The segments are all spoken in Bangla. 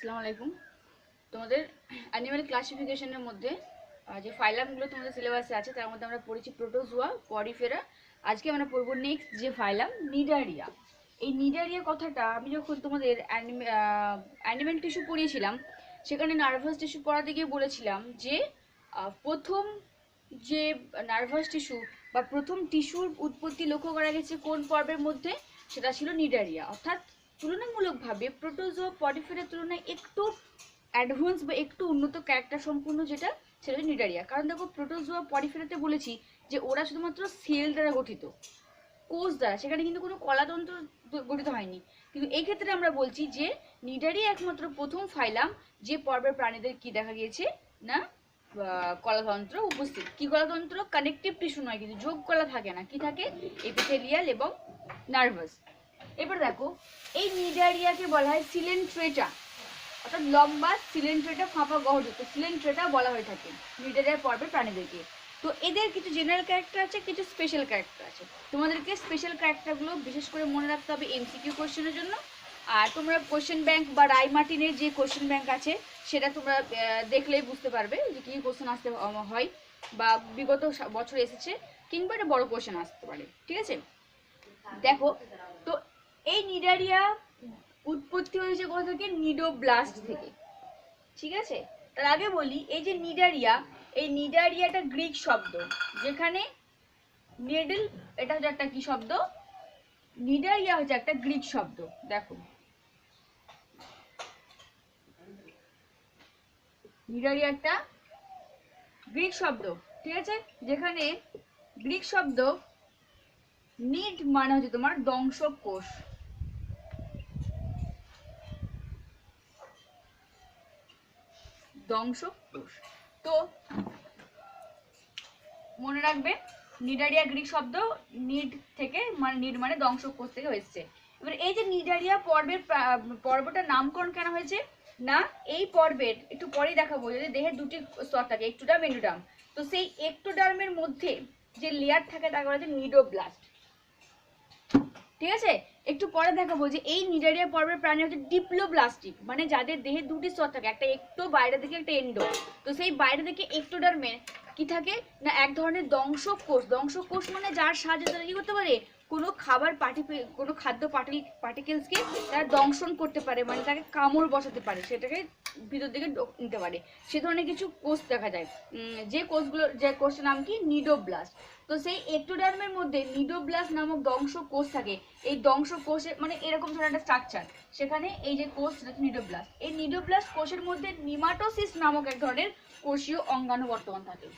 আসসালামু আলাইকুম। তোমাদের অ্যানিমাল ক্লাসিফিকেশনের মধ্যে যে ফাইলামগুলো তোমাদের সিলেবাসে আছে তার মধ্যে আমরা পড়েছি প্রোটোজোয়া, পরিফেরা। আজকে আমরা পড়বো নেক্সট যে ফাইলাম নিডারিয়া। এই নিডারিয়া কথাটা আমি যখন তোমাদের অ্যানিমেল টিস্যু পড়িয়েছিলাম সেখানে নার্ভাস টিস্যু পড়াতে গিয়ে বলেছিলাম যে প্রথম যে নার্ভাস টিস্যু বা প্রথম টিস্যুর উৎপত্তি লক্ষ্য করা গেছে কোন পর্বের মধ্যে, সেটা ছিল নিডারিয়া। অর্থাৎ তুলনামূলকভাবে প্রোটোজোয়া পরিফেরার তুলনায় একটু অ্যাডভান্স বা একটু উন্নত ক্যারেক্টার সম্পূর্ণ যেটা সেটা হচ্ছে নিডারিয়া। কারণ দেখো প্রোটোজোয়া পরিফেরাতে বলেছি যে ওরা শুধুমাত্র সেল দ্বারা গঠিত, কোষ দ্বারা, সেখানে কিন্তু কোনো কলাতন্ত্র গঠিত হয়নি। কিন্তু এই ক্ষেত্রে আমরা বলছি যে নিডারিয়া একমাত্র প্রথম ফাইলাম যে পর্বের প্রাণীদের কি দেখা গিয়েছে না কলাতন্ত্র উপস্থিত। কি কলাতন্ত্র? কানেকটিভ টিস্যু নয়, কিন্তু যোগ কলা থাকে না, কি থাকে? এপিথেলিয়াল এবং নার্ভাস। এবার দেখো এই নিডারিয়াকে বলা হয় সিলেন্ট্রেটা, অর্থাৎ লম্বা সিলেন্ট্রেটা ফাঁপা গহযুক্ত সিলেন্ট্রেটা বলা হয়ে থাকে নিডারিয়া পর্বের প্রাণীদেরকে। তো এদের কিছু জেনারেল ক্যারেক্টার আছে, কিছু স্পেশাল ক্যারেক্টার আছে। তোমাদেরকে স্পেশাল ক্যারেক্টারগুলো বিশেষ করে মনে রাখতে হবে এমসিকিউ কোশ্চেনের জন্য। আর তোমরা কোশ্চেন ব্যাংক বা রায় মার্টিনের যে কোশ্চেন ব্যাংক আছে সেটা তোমরা দেখলেই বুঝতে পারবে যে কী কোশ্চেন আসতে হয় বা বিগত বছর এসেছে, কিংবা একটা বড় কোশ্চেন আসতে পারে। ঠিক আছে, দেখো তো এই নিডারিয়া উৎপত্তি হয়েছে কোথা থেকে? নিডোব্লাস্ট থেকে। ঠিক আছে, তার আগে বলি এই যে নিডারিয়া, এই নিডারিয়াটা গ্রিক শব্দ, যেখানে নিডল এটা হচ্ছে একটা কি শব্দ? নিডারিয়া হচ্ছে একটা গ্রিক শব্দ। দেখো নিডারিয়া একটা গ্রিক শব্দ, ঠিক আছে, যেখানে গ্রিক শব্দ নিড মানে হচ্ছে তোমার দংশক কোষ। দংশক কোষ। তো মনে রাখবে নিডারিয়া গ্রিক শব্দ নিড থেকে, মানে নিড মানে দংশক কোষ থেকে হয়েছে। এবার এই যে নিডারিয়া পর্বটার নামকরণ কেন হয়েছে না, এই পর্বের একটু পরেই দেখাবো যে দেহের দুটি স্তর থাকে, একটোডার্ম এন্ডোডার্ম। তো সেই একটোডার্মের মধ্যে যে লেয়ার থাকে তাকে বলা হচ্ছে নিডোব্লাস্ট। ঠিক আছে, একটু পরে দেখাবো যে এই নিডারিয়া পর্বের প্রাণী হচ্ছে ডিপ্লোব্লাস্টিক, মানে যাদের দেহে দুটি স্তর থাকে, একটা একটো বাইরে থেকে একটা এন্ডো। তো সেই বাইরে থেকে একটোডার্মে কি থাকে না এক ধরনের দংশক কোষ। দংশক কোষ মানে যার সাহায্যে তারা কি করতে পারে, কোনো খাবার কোনো খাদ্য পার্টিকেলসকে তারা দংশন করতে পারে, মানে তাকে কামড় বসাতে পারে, সেটাকে ভিতর দিকে নিতে পারে, সে ধরনের কিছু কোষ দেখা যায়। যে কোষটার নাম কি? নিডোব্লাস্ট। তো সেই একটোডার্মের মধ্যে নিডোব্লাস্ট নামক দংশ কোষ থাকে। এই দংশ কোষে মানে এরকম ধরনের একটা স্ট্রাকচার, সেখানে এই যে কোষ নিডোব্লাস্ট, এই নিডোব্লাস্ট কোষের মধ্যে নিমাটোসিস নামক এক ধরনের কোষীয় অঙ্গাণু বর্তমান থাকে।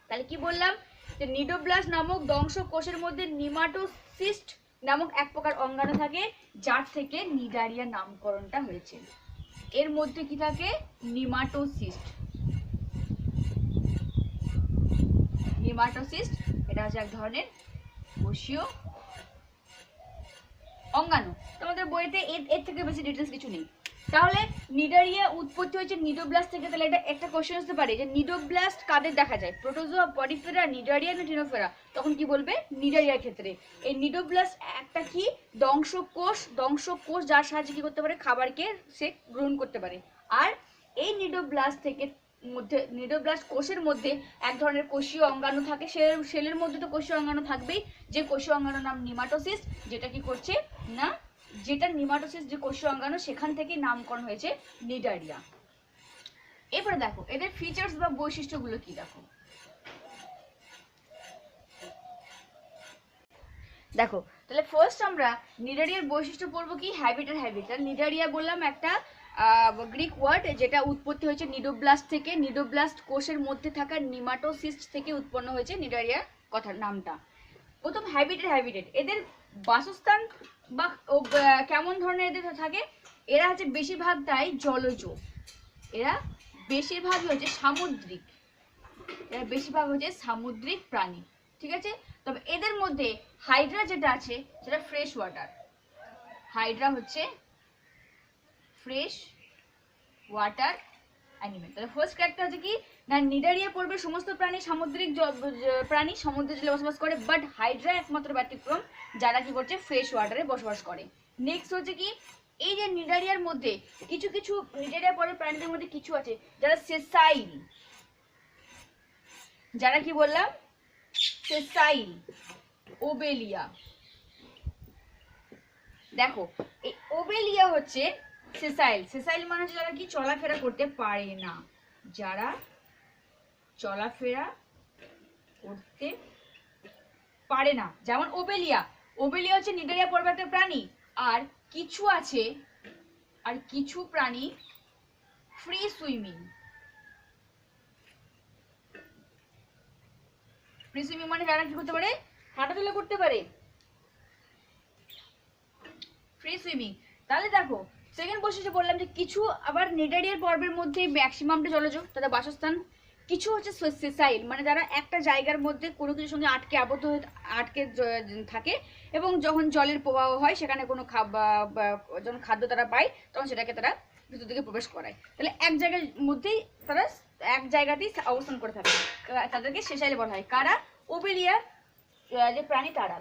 তাহলে কি বললাম যে নিডোব্লাস্ট নামক দংশ কোষের মধ্যে নিমাটোসিস্ট নামক এক প্রকার অঙ্গাণু থাকে, যার থেকে নিডারিয়া নামকরণটা হয়েছে। এর মধ্যে কি থাকে? নিমাটোসিস্ট। নিমাটোসিস্ট এটা হচ্ছে এক ধরনের কোষীয় অঙ্গাণু। তোমাদের বইতে এর থেকে বেশি ডিটেলস কিছু নেই। তাহলে নিডারিয়া উৎপত্তি হয়েছে নিডোব্লাস্ট থেকে। তাহলে এটা একটা কোশ্চেন আসতে পারে যে নিডোব্লাস্ট কাদের দেখা যায়, প্রোটোজোয়া, পরিফেরা, নিডারিয়া না টিনোফেরা? তখন কি বলবে? নিডারিয়ার ক্ষেত্রে এই নিডোব্লাস্ট একটা কি দংশক কোষ যার সাহায্যে কি করতে পারে, খাবারকে সে গ্রহণ করতে পারে। আর এই নিডোব্লাস্ট থেকে মধ্যে নিডোব্লাস্ট কোষের মধ্যে এক ধরনের কোষীয় অঙ্গাণু থাকে, সেলের মধ্যে তো কোষীয় অঙ্গাণু থাকবেই, যে কোষীয় অঙ্গাণুর নাম নিমাটোসিস, যেটা কি করছে না, যেটা নিমাটোসিস যে কোষীয় অঙ্গাণু সেখান থেকে নামকরণ হয়েছে নিডারিয়া। এবারে দেখো এদের ফিচার্স বা বৈশিষ্ট্যগুলো কি। দেখো তাহলে ফার্স্ট আমরা নিডারিয়ার বৈশিষ্ট্য পড়বো কি? হ্যাবিট আর হ্যাবিটাল। নিডারিয়া বললাম একটা গ্রিক ওয়ার্ড, যেটা উৎপত্তি হয়েছে নিডোব্লাস্ট থেকে। নিডোব্লাস্ট কোষের মধ্যে থাকা নিমাটোসিস্ট থেকে উৎপন্ন হয়েছে নিডারিয়া কথার নামটা। প্রথম হ্যাবিট আর হ্যাবিটেট, এদের বাসস্থান বা কেমন ধরনের এদের থাকে? এরা হচ্ছে বেশিরভাগটাই জলজ, এরা বেশিরভাগই হচ্ছে সামুদ্রিক, এরা বেশিরভাগ হচ্ছে সামুদ্রিক প্রাণী। ঠিক আছে, তবে এদের মধ্যে হাইড্রা যেটা আছে সেটা ফ্রেশ ওয়াটার। হাইড্রা হচ্ছে ফ্রেশ ওয়াটার অ্যানিমেল। তাহলে ফার্স্ট ক্যারেক্টার হচ্ছে কি না, নিডারিয়া পর্বের সমস্ত প্রাণী সামুদ্রিক প্রাণী, সমুদ্র জলে বসবাস করে, বাট হাইড্রা একমাত্র ব্যতিক্রম যারা কি করছে ফ্রেশ ওয়াটারে বসবাস করে। নেক্সট হচ্ছে কি এই যে নিডারিয়ার মধ্যে কিছু কিছু নিডারিয়া পর্বের প্রাণীদের মধ্যে কিছু আছে যারা সেসাইল, যারা কি বললাম সেসাইল, ওবেলিয়া। দেখো এই ওবেলিয়া হচ্ছে সেসাইল, সেসাইল মানে হচ্ছে যারা কি চলাফেরা করতে পারে না, যারা চলাফেরা করতে পারে না, যেমন ওবেলিয়া। ওবেলিয়া হচ্ছে নিডারিয়া পর্বের একটা প্রাণী। আর কিছু আছে, আর কিছু প্রাণী ফ্রি সুইমিং। ফ্রি সুইমিং মানে যারা কি করতে পারে, হাঁটাচলা করতে পারে, ফ্রি সুইমিং। তাহলে দেখো সেকেন্ড বৈশিষ্ট্য বললাম যে কিছু আবার নিডারিয়ার পর্বের মধ্যে ম্যাক্সিমামটা জলজ, তাদের বাসস্থান। কিছু হচ্ছে সেসাইল মানে যারা একটা জায়গার মধ্যে কোনো কিছুর সঙ্গে আবদ্ধ হয়ে থাকে, এবং যখন জলের প্রবাহ হয় সেখানে কোনো যখন খাদ্য তারা পায় তখন সেটাকে তারা ভিতর দিকে প্রবেশ করায়। তাহলে এক জায়গার মধ্যেই তারা এক জায়গাতেই অবস্থান করে থাকে, তাদেরকে সেসাইল বলা হয়। কারা? ওবেলিয়া যে প্রাণী তারা।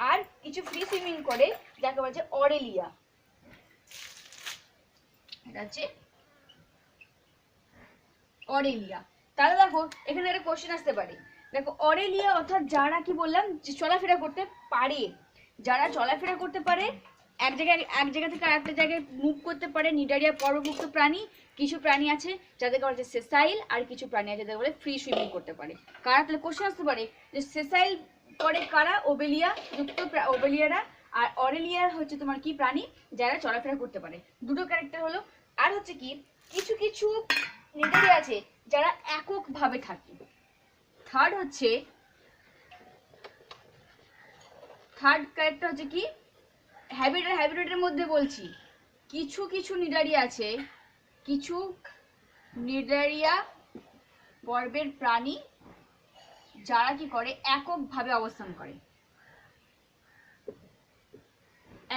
আর কিছু ফ্রি সুইমিং করে যাকে বলা যায় অরেলিয়া। এটা হচ্ছে অরেলিয়া। তাহলে দেখো এখানে একটা কোশ্চেন আসতে পারে। দেখো অরেলিয়া অর্থাৎ যারা কি বললাম যে চলাফেরা করতে পারে, যারা চলাফেরা করতে পারে, এক জায়গা থেকে আরেকটা জায়গায় মুভ করতে পারে, নিডারিয়া পর্বভুক্ত প্রাণী। কিছু প্রাণী আছে যাদেরকে বলা যায় সেসাইল, আর কিছু প্রাণী আছে যাদের বলে ফ্রি সুইমিং করতে পারে। কারা? তাহলে কোশ্চেন আসতে পারে যে সেসাইল করে কারা? ওবেলিয়া যুক্ত ওবেলিয়ারা। আর অরেলিয়া হচ্ছে তোমার কি প্রাণী? যারা চলাফেরা করতে পারে। দুটো ক্যারেক্টার হলো। আর হচ্ছে কি কিছু কিছু নিডারিয়া আছে যারা এককভাবে থাকে। থার্ড ক্যারেক্টার হচ্ছে কি হ্যাবিটেটের মধ্যে বলছি কিছু কিছু নিডারিয়া আছে, কিছু নিডারিয়া পর্বের প্রাণী যারা কি করে এককভাবে অবস্থান করে,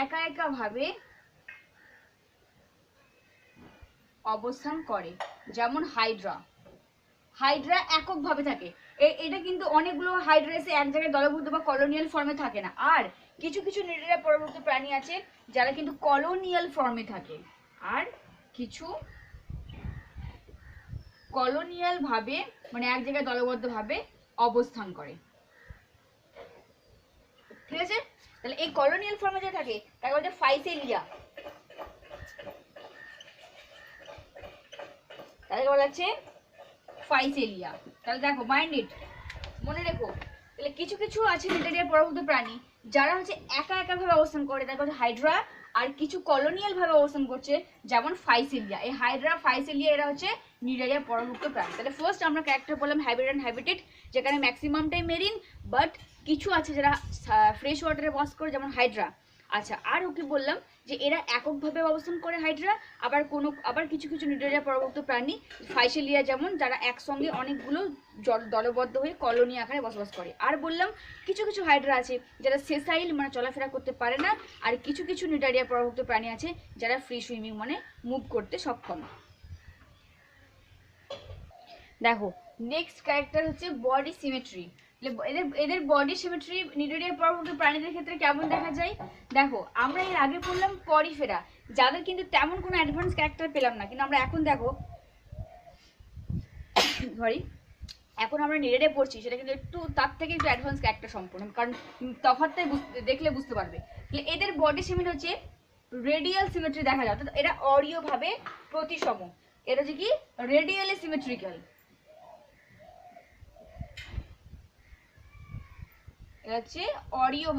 একা একা ভাবে অবস্থান করে। যেমন হাইড্রা এককভাবে থাকে। এটা কিন্তু অনেকগুলো হাইড্রা এসে এক জায়গায় দলবদ্ধ বা কলোনিয়াল ফর্মে থাকে না। আর কিছু কিছু নিডারিয়া পর্বভুক্ত প্রাণী আছে যারা কিন্তু কলোনিয়াল ফর্মে থাকে, আর কিছু কলোনিয়াল ভাবে মানে এক জায়গায় দলবদ্ধ ভাবে অবস্থান করে। ঠিক আছে? তাহলে এই কলোনিয়াল ফর্মে যে থাকে তাকে বলছে ফাইসেলিয়া। তাদেরকে বলা হচ্ছে ফাইসেলিয়া। তাহলে দেখো মাইন্ডেড মনে রেখো। তাহলে কিছু কিছু আছে নিডারিয়া পর্বভুক্ত প্রাণী যারা হচ্ছে একা একা ভাবে অবস্থান করে, তাকে হচ্ছে হাইড্রা। আর কিছু কলোনিয়াল ভাবে অবস্থান করছে যেমন ফাইসেলিয়া। এই হাইড্রা, ফাইসেলিয়া এরা হচ্ছে নিডারিয়া পর্বভুক্ত প্রাণী। তাহলে ফার্স্ট আমরা ক্যারেক্টার বললাম হ্যাবিটেট, যেখানে ম্যাক্সিমামটাই মেরিন, বাট কিছু আছে যারা ফ্রেশ ওয়াটারে বাস করে যেমন হাইড্রা। আচ্ছা, আর ওকে বললাম যে এরা এককভাবে অবস্থান করে হাইড্রা। আবার কিছু কিছু নিডারিয়া পর্বভুক্ত প্রাণী ফাইসেলিয়া যেমন যারা একসঙ্গে অনেকগুলো দলবদ্ধ হয়ে কলোনি আকারে বসবাস করে। আর বললাম কিছু কিছু হাইড্রা আছে যারা সেসাইল মানে চলাফেরা করতে পারে না। আর কিছু কিছু নিডারিয়া পর্বভুক্ত প্রাণী আছে যারা ফ্রি সুইমিং মানে মুভ করতে সক্ষম। দেখো নেক্সট ক্যারেক্টার হচ্ছে বডি সিমেট্রি। এদের বডি সিমেট্রি নিডারিয়া পর্বভুক্ত প্রাণীদের ক্ষেত্রে কেমন দেখা যায়? দেখো আমরা এর আগে পড়লাম পরিফেরা, যাদের কিন্তু তেমন কোনো অ্যাডভান্স ক্যারেক্টার পেলাম না, কিন্তু আমরা এখন দেখো এখন আমরা নিডারিয়া পড়ছি, সেটা কিন্তু একটু তার থেকে একটু অ্যাডভান্স ক্যারেক্টার সম্পূর্ণ, কারণ তফাৎটাই দেখলে বুঝতে পারবে। এদের বডি সিমেট্রি হচ্ছে রেডিয়াল সিমেট্রি দেখা যায়, অর্থাৎ এরা অরীয় ভাবে প্রতিসম। এটা হচ্ছে কি রেডিয়ালি সিমেট্রিক্যাল। এটা হচ্ছে অরীয়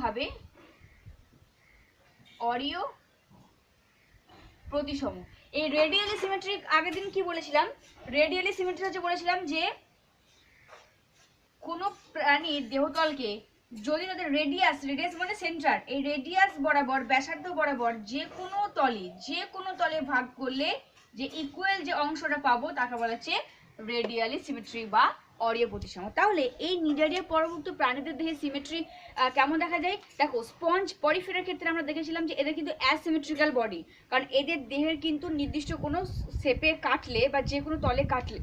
প্রতিসম। এই রেডিয়ালি সিমেট্রিক আগের দিন কি বলেছিলাম? রেডিয়ালি সিমেট্রি হচ্ছে বলেছিলাম যে কোন প্রাণীর দেহতলকে যদি তাদের রেডিয়াস মানে সেন্টার, এই রেডিয়াস বরাবর ব্যাসার্ধ বরাবর যে কোনো তলে ভাগ করলে যে ইকুয়াল যে অংশটা পাবো তাকে বলা হচ্ছে রেডিয়ালি সিমেট্রি বা অরীয় প্রতিসম। তাহলে এই নিডারিয়া পর্বভুক্ত প্রাণীদের দেহে সিমেট্রি কেমন দেখা যায়? দেখো স্পঞ্জ পরিফেরার ক্ষেত্রে আমরা দেখেছিলাম যে এদের কিন্তু অ্যাসিমেট্রিক্যাল বডি, কারণ এদের দেহের কিন্তু নির্দিষ্ট কোনো শেপে কাটলে বা যে কোনো তলে কাটলে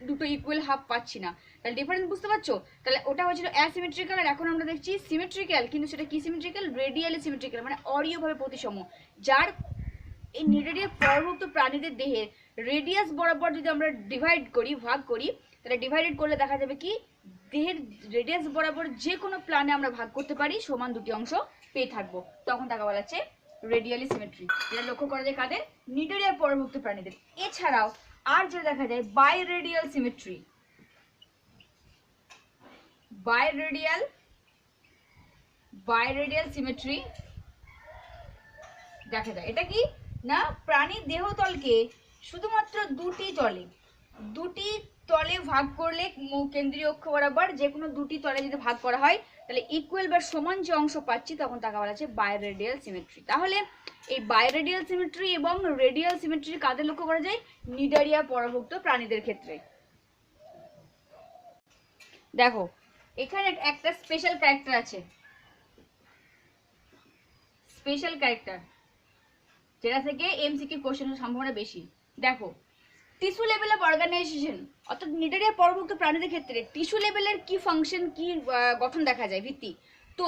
দুটো ইকুয়াল হাফ পাচ্ছি না। তাহলে ডিফারেন্স বুঝতে পারছো? তাহলে ওটা হয়েছিল অ্যাসিমেট্রিক্যাল, আর এখন আমরা দেখছি সিমেট্রিক্যাল। কিন্তু সেটা কি সিমেট্রিক্যাল? রেডিয়ালি সিমেট্রিক্যাল, মানে অরীয়ভাবে প্রতিসম, যার এই নিডারিয়া পরভুক্ত প্রাণীদের দেহের রেডিয়াস বরাবর যদি আমরা ডিভাইড করি, ভাগ করি, তাহলে ডিভাইডেড করলে দেখা যাবে কি দেহের রেডিয়াস বরাবর যে কোনো প্ল্যানে আমরা ভাগ করতে পারি, সমান দুটি অংশ পেয়ে থাকবো, তখন তাকে বলা হচ্ছে রেডিয়ালি সিমেট্রি। এটা লক্ষ্য করা যায় কাদের? নিডারিয়া পরভুক্ত প্রাণীদের। এছাড়াও আর যেটা দেখা যায় বাইরেডিয়াল সিমেট্রি। বাইরেডিয়াল সিমেট্রি দেখা যায়। এটা কি না, প্রাণীর দেহতলকে শুধুমাত্র দুটি তলে ভাগ করলে, কেন্দ্রীয় অক্ষ বরাবর যে কোনো দুটি তলে যদি ভাগ করা হয় তাহলে ইকুয়াল বা সমান যে অংশ পাচ্ছি তখন তাকে বলা হচ্ছে বাইরেডিয়াল সিমেট্রি। তাহলে এই বাইরেডিয়াল সিমেট্রি এবং রেডিয়াল সিমেট্রি কাদের লক্ষ্য করা যায়? নিডারিয়া পরভুক্ত প্রাণীদের ক্ষেত্রে। দেখো এখানে একটা স্পেশাল ক্যারেক্টার আছে, স্পেশাল ক্যারেক্টার যেটা থেকে এমসিকিউ কোশ্চেনের সম্ভাবনা বেশি। দেখো টিস্যু লেভেল অফ অর্গানাইজেশন, অর্থাৎ নিডারিয়া পরভুক্ত প্রাণীদের ক্ষেত্রে টিস্যু লেভেলের কি ফাংশন, কি গঠন দেখা যায়, ভিত্তি। তো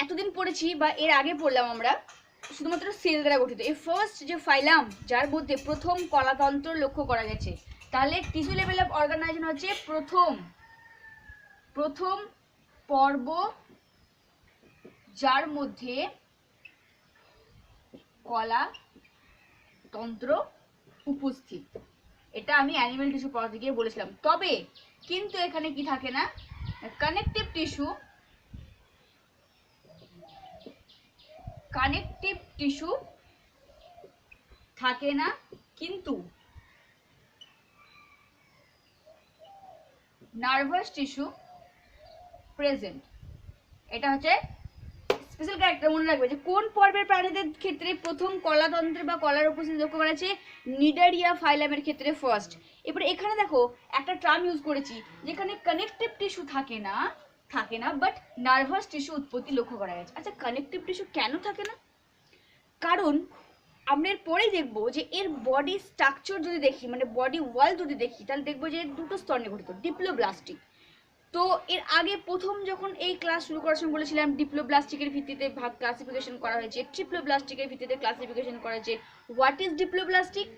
এতদিন পড়েছি বা এর আগে পড়লাম আমরা শুধুমাত্র সেল দ্বারা গঠিত। এই ফার্স্ট যে ফাইলাম যার মধ্যে প্রথম কলাতন্ত্র লক্ষ্য করা গেছে, তাহলে টিস্যু লেভেল অফ অর্গানাইজেশন হচ্ছে প্রথম পর্ব যার মধ্যে কলাতন্ত্র উপস্থিত। এটা আমি অ্যানিমেল টিস্যু পড়াতে গিয়ে বলেছিলাম। তবে কিন্তু এখানে কি থাকে না, কানেকটিভ টিস্যু থাকে না, কিন্তু নার্ভাস টিস্যু প্রেজেন্ট। এটা হচ্ছে স্পেশাল ক্যারেক্টার। মনে রাখবে যে কোন পর্বের প্রাণীদের ক্ষেত্রে প্রথম কলাতন্ত্র বা কলার উপস্থিতি লক্ষ্য করা আছে? নিডারিয়া ফাইলামের ক্ষেত্রে ফার্স্ট। এবারে এখানে দেখো একটা টার্ম ইউজ করেছি যেখানে কানেকটিভ টিস্যু থাকে না বাট নার্ভাস টিস্যু উৎপত্তি লক্ষ্য করা গেছে। আচ্ছা কানেকটিভ টিস্যু কেন থাকে না? কারণ আমরা এর পরেই দেখবো যে এর বডি স্ট্রাকচার যদি দেখি, মানে বডি ওয়াল যদি দেখি, তাহলে দেখবো যে দুটো স্তর নিয়ে গঠিত, ডিপ্লোব্লাস্টিক। তো এর আগে প্রথম যখন এই ক্লাস শুরু করার সময় বলেছিলাম ডিপ্লোব্লাস্টিকের ভিত্তিতে ভাগ ক্লাসিফিকেশন করা হয়েছে, ট্রিপ্লোব্লাস্টিকের ভিত্তিতে ক্লাসিফিকেশন করা হয়েছে। What is diploblastic?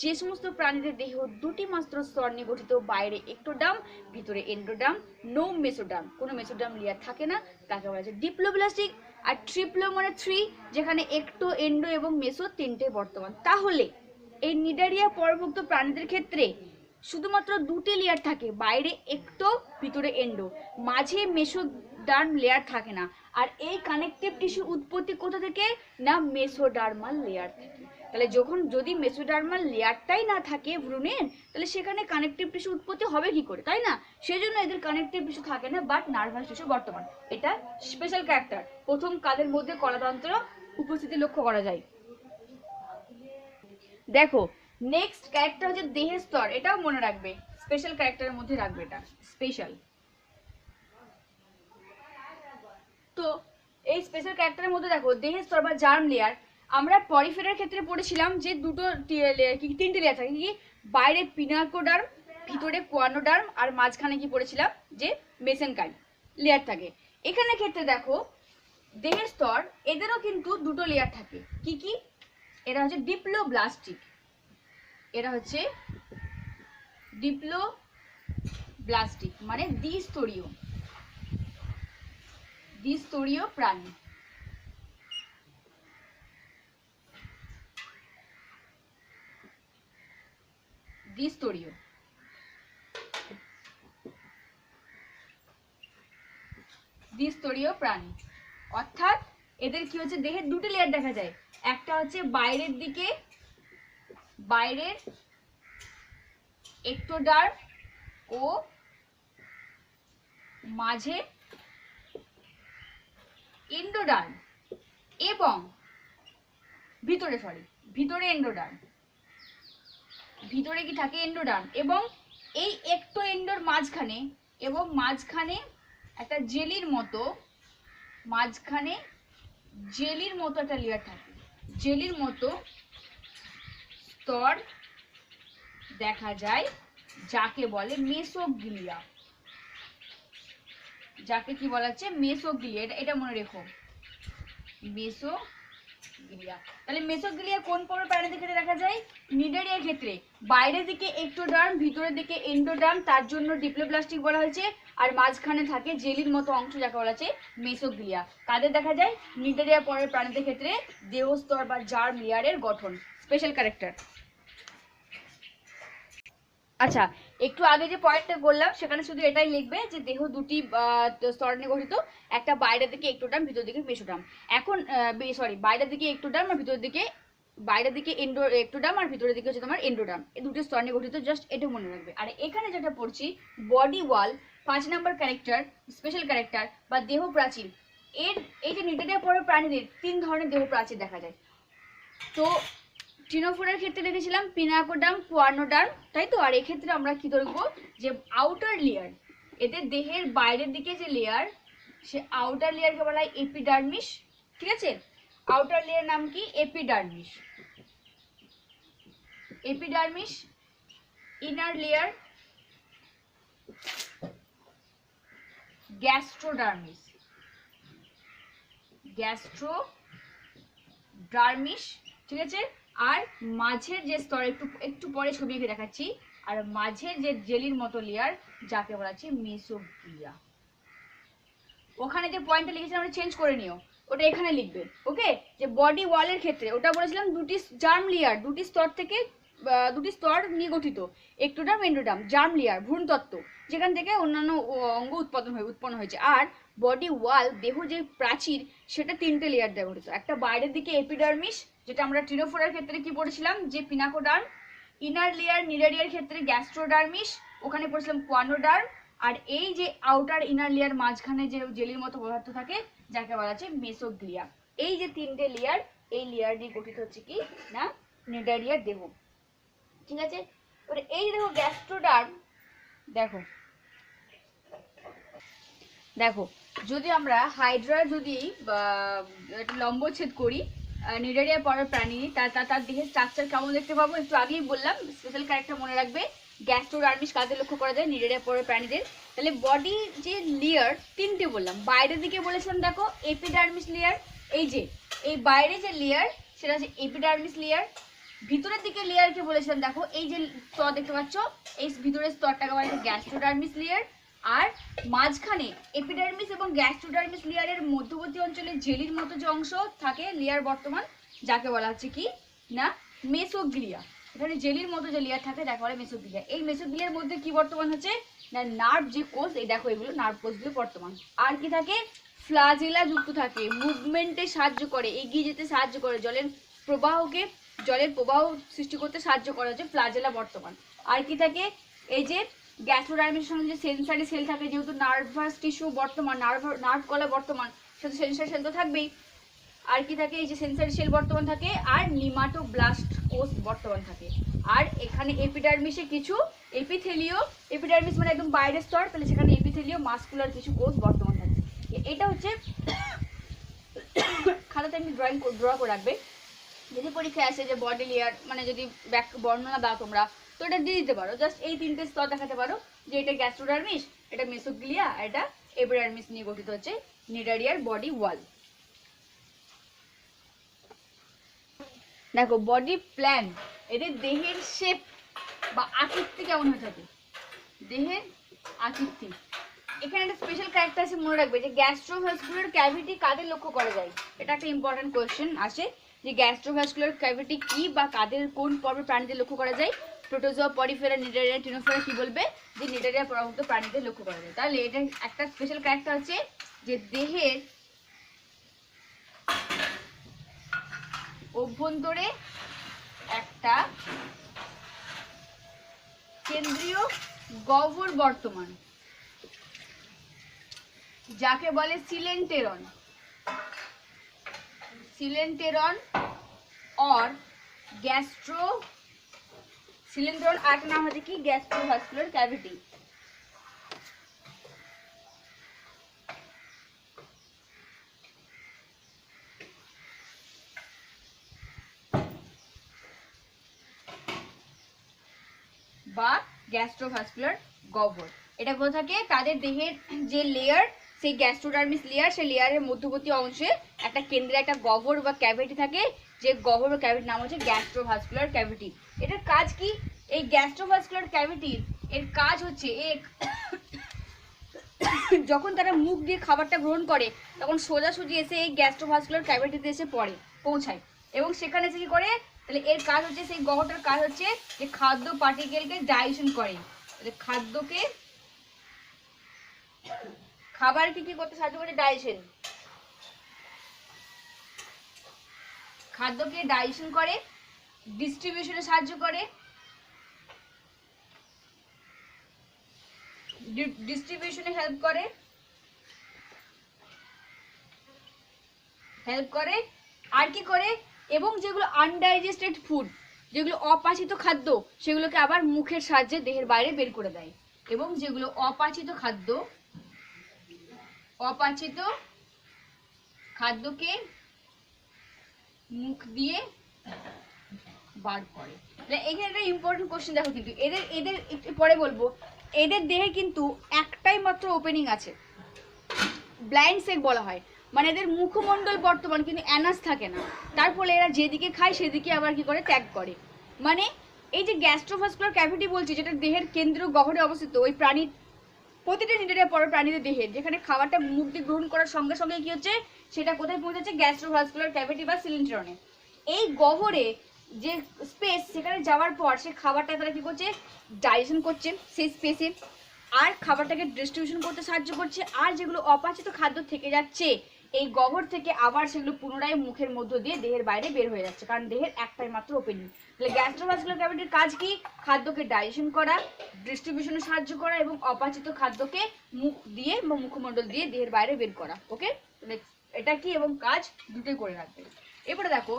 যে সমস্ত প্রাণীদের দেহ দুটি মাত্র স্তর নিয়ে গঠিত, বাইরে এক্টোডার্ম, ভিতরে এন্ডোডার্ম, নো মেসোডার্ম, কোনো মেসোডার্ম লেয়ার থাকে না, তাকে বলা হচ্ছে ডিপ্লোব্লাস্টিক। আর ট্রিপ্লো মানে 3, যেখানে একটো, এন্ডো এবং মেসো তিনটে বর্তমান। তাহলে এই নিডারিয়া পরভুক্ত প্রাণীদের ক্ষেত্রে শুধুমাত্র দুটি লেয়ার থাকে, বাইরে একটো, ভিতরে এন্ডো, মাঝে মেসোডার্ম লেয়ার থাকে না। আর এই কানেকটিভ টিস্যু উৎপত্তি কোথা থেকে? না মেসোডার্মাল লেয়ার থেকে। তাহলে যদি মেসোডার্মাল লেয়ারটাই না থাকে ভ্রূণের, তাহলে সেখানে কানেকটিভ টিস্যু উৎপত্তি হবে কি করে, তাই না? সেজন্য এদের কানেকটিভ টিস্যু থাকে না, বাট নার্ভাস টিস্যু বর্তমান। এটা স্পেশাল ক্যারেক্টার। প্রথম কাদের মধ্যে কলাতন্ত্র উপস্থিতি লক্ষ্য করা যায়। দেখো নেক্সট ক্যারেক্টার হচ্ছে দেহের স্তর। এটাও মনে রাখবে, স্পেশাল ক্যারেক্টারের মধ্যে রাখবে, এটা স্পেশাল। তো এই স্পেশাল ক্যারেক্টারের মধ্যে দেখো দেহের স্তর বা জার্ম লেয়ার। আমরা পরিফেরার ক্ষেত্রে পড়েছিলাম যে তিনটে লেয়ার থাকে, কি? বাইরে পিনাকোডার্ম, ভিতরে কোয়ানোডার্ম, আর মাঝখানে কি পড়েছিলাম যে মেসেনকাইম লেয়ার থাকে। এখানে ক্ষেত্রে দেখো দেহের স্তর, এদেরও কিন্তু দুটো লেয়ার থাকে। কি কি? এরা হচ্ছে ডিপ্লোব্লাস্টিক, এরা হচ্ছে ডিপ্লোব্লাস্টিক মানে দ্বিস্তরীয় প্রাণী। দ্বিস্তরীয় প্রাণী অর্থাৎ এদের কি হচ্ছে, দেহের দুটো লেয়ার দেখা যায়। একটা হচ্ছে বাইরের দিকে, বাইরের এক্টোডার্ম ও মাঝে এন্ডোডার্ম, এবং ভিতরে এন্ডোডার্ম, ভিতরে কি থাকে? এন্ডোডার্ম। এবং এই একটো এন্ডোর মাঝখানে একটা জেলির মতো একটা লেয়ার থাকে, জেলির মতো স্তর দেখা যায়, যাকে বলে মেসোগ্লিয়া। যাকে কি বলা হচ্ছে? মেসোগ্লিয়া। এটা মনে রেখো, মেসোগ্লিয়া। তাহলে মেসোগ্লিয়া কোন পর্বের প্রাণীদের ক্ষেত্রে দেখা যায়? নিডারিয়ার ক্ষেত্রে বাইরের দিকে এক্টোডার্ম, ভিতরের দিকে এন্ডোডার্ম, তার জন্য ডিপ্লোপ্লাস্টিক বলা হয়েছে, আর মাঝখানে থাকে জেলির মতো অংশ যাকে বলা হচ্ছে মেসোগ্লিয়া। কাদের দেখা যায়? নিডারিয়া পর্বের প্রাণীদের ক্ষেত্রে দেহস্তর বা জার্ম লেয়ারের গঠন। Special character. আচ্ছা, একটু আগে যে পয়েন্টটা বললাম সেখানে শুধু এটাই লিখবে যে দেহ দুটি স্তর নিয়ে গঠিত, একটা বাইরের দিকে এক্টোডার্ম, ভিতর দিকে মেসোডার্ম। এখন বাইরের দিকে এক্টোডার্ম আর ভিতরের দিকে, বাইরের দিকে এক্টোডার্ম আর ভিতরের দিকে হচ্ছে তোমার এন্ডোডার্ম, এই দুটো স্তর নিয়ে গঠিত। জাস্ট এটা মনে রাখবে। আর এখানে যেটা পড়ছি বডি ওয়াল, 5 নম্বর ক্যারেক্টার, স্পেশাল ক্যারেক্টার বা দেহ প্রাচীর। এই যে নিউটেরিয়া পর্বের প্রাণীদের 3 ধরনের দেহ প্রাচীর দেখা যায়। তো ট্রিনোফোরার ক্ষেত্রে দেখেছিলাম পিনাকোডার্ম, কোয়ানোডার্ম, তাই তো? আর এক্ষেত্রে আমরা কি ধরবো? যে আউটার লেয়ার, এদের দেহের বাইরের দিকে যে লেয়ার, সে আউটার লেয়ারকে বলা হয় এপিডার্মিস। ঠিক আছে? আউটার লেয়ার নাম কি? Epidermis. Epidermis. Inner layer gastrodermis. Gastrodermis. ঠিক আছে? আর মাঝের যে স্তর, একটু পরে ছবি এঁকে দেখাচ্ছি, আর মাঝের যে জেলির মতো লেয়ার যাকে বলা হচ্ছে মেসোগ্লিয়া। ওখানে যে পয়েন্টটা লিখেছিলাম ওটা চেঞ্জ করে নিও, ওটা এখানে লিখবে। ওকে? যে বডি ওয়ালের ক্ষেত্রে ওটা বলেছিলাম দুটি জার্ম লেয়ার, দুটি স্তর থেকে দুটি স্তর নিয়ে গঠিত, এক্টোডার্ম, এন্ডোডার্ম। জার্ম লেয়ার ভ্রূণতত্ত্ব, যেখান থেকে অন্যান্য অঙ্গ উৎপন্ন হয়েছে। আর বডি ওয়াল, দেহ যে প্রাচীর, সেটা 3টে লেয়ার দিয়ে গঠিত। একটা বাইরের দিকে এপিডার্মিস, যেটা আমরা ট্রিনোফোরার ক্ষেত্রে কি পড়েছিলাম যে পিনাকোডার্ম। ইনার লেয়ার নিডারিয়ার ক্ষেত্রে গ্যাস্ট্রোডার্মিস, ওখানে পড়েছিলাম কোয়ানোডার্ম। আর এই যে আউটার ইনার লেয়ার, মাঝখানে যে জেলির মতো পদার্থ থাকে যাকে বলা হচ্ছে মেসোগ্লিয়া। এই যে 3টে লেয়ার, এই লেয়ার দিয়ে গঠিত হচ্ছে কি না নিডারিয়ার দেহ। ঠিক আছে? এবারে এই দেখো গ্যাস্ট্রোডার্ম, দেখো দেখো যদি আমরা হাইড্রার যদি লম্বচ্ছেদ করি নিডারিয়া পরের প্রাণী, তার দেহের স্ট্রাকচার কেমন দেখতে পাবো? একটু আগেই বললাম, স্পেশাল ক্যারেক্টার মনে রাখবে। গ্যাস্ট্রোডার্মিস কাদের লক্ষ্য করা যায়? নিডারিয়া পরের প্রাণীদের। তাহলে বডি যে লেয়ার 3টে বললাম, বাইরের দিকে বলেছিলাম দেখো এপিডার্মিস লেয়ার, এই যে এই বাইরে যে লেয়ার সেটা হচ্ছে এপিডার্মিস লেয়ার। ভিতরের দিকে লেয়ারকে বলেছিলাম দেখো এই যে স্তর দেখতে পাচ্ছ, এই ভিতরের স্তরটাকে বলা হয় গ্যাস্ট্রোডার্মিস লেয়ার। আর মাঝখানে এপিডার্মিস এবং গ্যাস্ট্রোডার্মিস লেয়ারের মধ্যবর্তী অঞ্চলে জেলির মতো যে অংশ থাকে লেয়ার বর্তমান, যাকে বলা হচ্ছে কি না মেসোগ্লিয়া। এখানে জেলির মতো যে লেয়ার থাকে তাকে বলে মেসোগ্লিয়া। এই মেসোগ্লিয়ার মধ্যে কি বর্তমান হচ্ছে না নার্ভ যে কোষ, এই দেখো এগুলো নার্ভ কোষগুলো বর্তমান। আর কি থাকে? ফ্লাজেলা যুক্ত থাকে, মুভমেন্টে সাহায্য করে, এগিয়ে যেতে সাহায্য করে, জলের প্রবাহ সৃষ্টি করতে সাহায্য করা হচ্ছে ফ্লাজেলা বর্তমান। আর কি থাকে? এই যে গ্যাস্ট্রোডার্মিসের সঙ্গে যে সেন্সারি সেল থাকে, যেহেতু নার্ভাস টিস্যু বর্তমান, নার্ভ কলা বর্তমান, সেহেতু সেন্সারি সেল তো থাকবেই। আর কি থাকে? এই যে সেন্সারি সেল বর্তমান থাকে, আর নিমাটোব্লাস্ট কোষ বর্তমান থাকে। আর এখানে এপিডার্মিসে কিছু এপিডার্মিস মানে একদম বাইরের স্তর, তাহলে সেখানে এপিথেলীয় মাসকুলার কিছু কোষ বর্তমান থাকে। এটা হচ্ছে খাতাতে আমি ড্র করে রাখবে। যদি পরীক্ষায় আসে যে বডি লেয়ার মানে যদি বর্ণনা দাও তোমরা, তো এটা দিয়ে দিতে পারো। জাস্ট এই 3টে স্তর দেখাতে পারো যে এটা গ্যাস্ট্রোডার্মিস, এটা মেসোগ্লিয়া, আর এটা এপিডার্মিস নিয়ে গঠিত হচ্ছে নিডারিয়ার বডি ওয়াল। দেখো বডি প্ল্যান, এদের দেহের শেপ বা আকৃতি কেমন হয়ে থাকে? দেহের আকৃতি। এখানে একটা স্পেশাল ক্যারেক্টার আছে, মনে রাখবে যে গ্যাস্ট্রোভাস্কুলার ক্যাভিটি কাদের লক্ষ্য করা যায়? এটা একটা ইম্পর্টেন্ট কোয়েশ্চেন আসে যে গ্যাস্ট্রোভাস্কুলার ক্যাভিটি কি বা কাদের কোন পর্বের প্রাণীদের লক্ষ্য করা যায়? প্রোটোজোয়া, পরিফেরা, নিডারিয়া, টিনোফেরা কি বলবে? যে নিডারিয়া পর্বত প্রাণীদের লক্ষ্য করা যায়। তাহলে এটা একটা স্পেশাল ক্যারেক্টার হচ্ছে যে দেহের অভ্যন্তরে একটা কেন্দ্রীয় গহ্বর বর্তমান, যাকে বলে সিলেন্টেরন। और সিলেন্টেরন আর নাম হচ্ছে কি গ্যাস্ট্রোভাস্কুলার ক্যাভিটি। বা গ্যাস্ট্রোভাস্কুলার গহ্বর। এটা কোথা থাকে? তাদের দেহের যে লেয়ার সেই গ্যাস্ট্রোডার্মিস লেয়ার, সেই লেয়ারের মধ্যবর্তী অংশে একটা কেন্দ্রে একটা গহ্বর বা ক্যাভিটি থাকে, যে গহ্বর বা ক্যাভিটির নাম হচ্ছে গ্যাস্ট্রোভাস্কুলার ক্যাভিটি। এটার কাজ কি? এই গ্যাস্ট্রোভাস্কুলার ক্যাভিটির এর কাজ হচ্ছে যখন তারা মুখ দিয়ে খাবারটা গ্রহণ করে তখন সোজাসুজি এসে এই গ্যাস্ট্রোভাস্কুলার ক্যাভিটিতে এসে পৌঁছায় এবং সেখানে এসে কি করে, তাহলে এর কাজ হচ্ছে, সেই গহ্বরটার কাজ হচ্ছে যে খাদ্য পার্টিকেলকে ডাইজেশন করে। তাহলে খাদ্যকে, খাবারকে কি করতে সাহায্য করে? ডাইজেশন। খাদ্যকে ডাইজেশন করে, ডিস্ট্রিবিউশনে সাহায্য করে, ডিস্ট্রিবিউশনে হেল্প করে, আর কি করে, এবং যেগুলো আনডাইজেস্টেড ফুড, যেগুলো অপাচিত খাদ্য, সেগুলোকে আবার মুখের সাহায্যে দেহের বাইরে বের করে দেয়। এবং যেগুলো অপাচিত খাদ্যকে মুখ দিয়ে বার করে। এখানে একটা ইম্পর্টেন্ট কোশ্চেন দেখো, কিন্তু এদের একটু পরে বলবো, এদের দেহে কিন্তু একটাই মাত্র ওপেনিং আছে, ব্লাইন্ড সেক বলা হয়, মানে এদের মুখমণ্ডল বর্তমান কিন্তু অ্যানাস থাকে না, তার ফলে এরা যেদিকে খায় সেদিকে আবার কি করে, ত্যাগ করে। মানে এই যে গ্যাস্ট্রোভাস্কুলার ক্যাভিটি বলছি, যেটা দেহের কেন্দ্র গহ্বরে অবস্থিত, ওই প্রাণীর প্রতিটা নিডারিয়া পর প্রাণীদের দেহের, যেখানে খাবারটা মুখ দিয়ে গ্রহণ করার সঙ্গে সঙ্গে কি হচ্ছে, সেটা কোথায় পৌঁছাচ্ছে? গ্যাস্ট্রোভাস্কুলার ক্যাভিটি বা সিলিন্ড্রনে। এই গহ্বরে যে স্পেস, সেখানে যাওয়ার পর সে খাবারটা তারা কি করছে, ডাইজেশন করছে সেই স্পেসে, আর খাবারটাকে ডিস্ট্রিবিউশন করতে সাহায্য করছে। আর যেগুলো অপাচিত খাদ্য থেকে যাচ্ছে এই গহ্বর থেকে, আবার সেগুলো পুনরায় মুখের মধ্য দিয়ে দেহের বাইরে বের হয়ে যাচ্ছে, কারণ দেহের একটাই মাত্র ওপেনিং। তাহলে গ্যাস্ট্রোভাস্কুলার ক্যাভিটির কাজ কি? খাদ্যকে ডাইজেশন করা, ডিস্ট্রিবিউশনে সাহায্য করা এবং অপাচিত খাদ্যকে মুখ দিয়ে বা মুখমণ্ডল দিয়ে দেহের বাইরে বের করা। ওকে, এটা কি এবং কাজ দুটোই করে রাখবে। এবারে দেখো,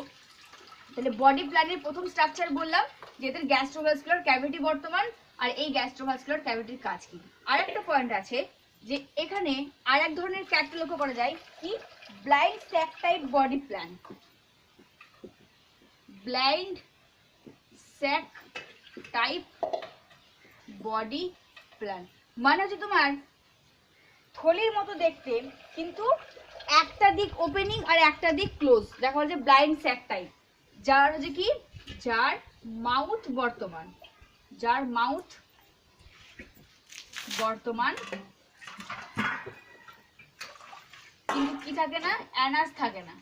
তাহলে বডি প্ল্যানের প্রথম স্ট্রাকচার বললাম যে এদের গ্যাস্ট্রোভাস্কুলার ক্যাভিটি বর্তমান, আর এই গ্যাস্ট্রোভাস্কুলার ক্যাভিটির কাজ কি। আর একটা পয়েন্ট আছে যে এখানে আর এক ধরনের ক্যারেক্টার লক্ষ্য করা যায়, কি? Blind sac type body plan. Blind sac type body plan মানে হচ্ছে তোমার থলির মতো দেখতে, কিন্তু একটা দিক ওপেনিং আর একটা দিক ক্লোজ, দেখা হচ্ছে ব্লাইন্ড স্যাক টাইপ, যার হচ্ছে কি, যার মাউথ বর্তমান কিন্তু কি থাকে না, অ্যানাস থাকে না।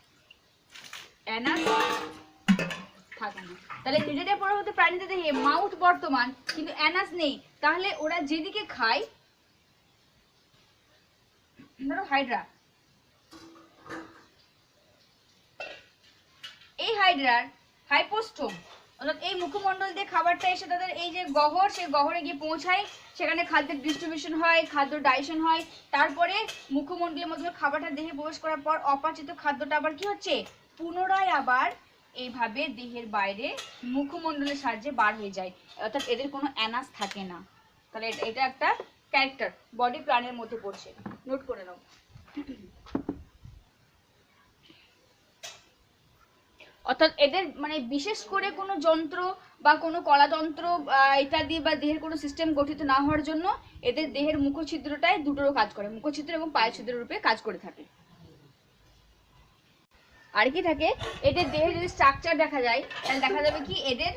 তাহলে নিডারিয়া পরবর্তী প্রাণীদের দেহে মাউথ বর্তমান কিন্তু অ্যানাস নেই, তাহলে ওরা যেদিকে খায়, ধরো হাইড্রা, এই হাইড্রার হাইপোস্টোম, অর্থাৎ এই মুখমণ্ডল দিয়ে খাবারটা এসে তাদের এই যে গহ্বর, সেই গহ্বরে গিয়ে পৌঁছায়, সেখানে খাদ্যের ডিস্ট্রিবিউশন হয়, খাদ্য ডাইজেশন হয়, তারপরে মুখমণ্ডলের মধ্যে খাবারটা দেহে প্রবেশ করার পর অপাচিত খাদ্যটা আবার কি হচ্ছে, পুনরায় আবার এইভাবে দেহের বাইরে মুখমণ্ডলের সাহায্যে বার হয়ে যায়, অর্থাৎ এদের কোনো অ্যানাস থাকে না। তাহলে এটা একটা ক্যারেক্টার বডি প্ল্যানের মধ্যে পড়ছে, নোট করে নাও। অর্থাৎ এদের মানে বিশেষ করে কোনো যন্ত্র বা কোনো কলাতন্ত্র ইত্যাদি বা দেহের কোনো সিস্টেম গঠিত না হওয়ার জন্য এদের দেহের মুখছিদ্রটাই দুটোরও কাজ করে, মুখছিদ্র এবং পায়ছিদ্র রূপে কাজ করে থাকে। আর কি থাকে, এদের দেহের যদি স্ট্রাকচার দেখা যায় তাহলে দেখা যাবে কি, এদের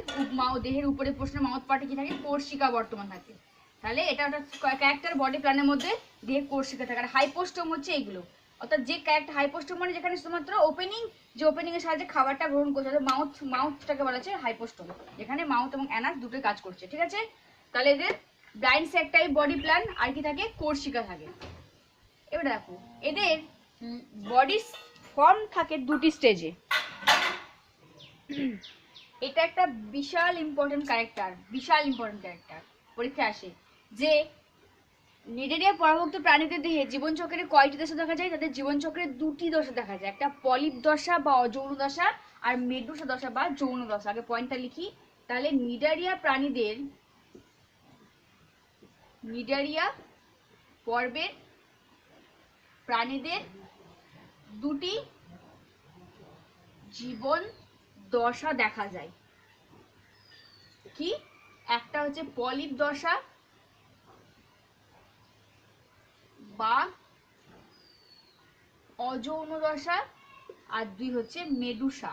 দেহের উপরে প্রশ্ন মাউথ পার্টে কি থাকে, কোর্সিকা বর্তমান থাকে। তাহলে এটা একটা ক্যারেক্টার বডি প্ল্যানের মধ্যে দেহের কোর্সিকা থাকে। আর হাইপোস্টোম হচ্ছে এইগুলো, অর্থাৎ যে ক্যারেক্টার হাইপোস্টোম মানে যেখানে শুধুমাত্র ওপেনিং, যে ওপেনিং এর সাহায্যে খাবারটা গ্রহণ করছে, মাউথটাকে বলা হচ্ছে হাইপোস্টোম, যেখানে মাউথ এবং অ্যানাস দুটোই কাজ করছে। ঠিক আছে, তাহলে এদের blind sac type body plan, আর কি থাকে, কোর্সিকা থাকে। এবার দেখো, এদের বডি ফর্ম থাকে দুটি স্টেজে। এটা একটা বিশাল ইম্পর্টেন্ট ক্যারেক্টার, পরীক্ষা আসে যে নিডারিয়া পরভুক্ত প্রাণীদের দেহে জীবনচক্রের কয়টি দশা দেখা যায়? তাদের জীবনচক্রের দুটি দশা দেখা যায়, একটা পলিপ দশা বা অযৌন দশা, আর মেডুসা দশা বা যৌন দশা। আগে পয়েন্টটা লিখি, তাহলে নিডারিয়া পর্বের প্রাণীদের দুটি জীবন দশা দেখা যায়। কি? একটা হচ্ছে পলিপ দশা বা অযৌন দশা, আর 2 হচ্ছে মেডুসা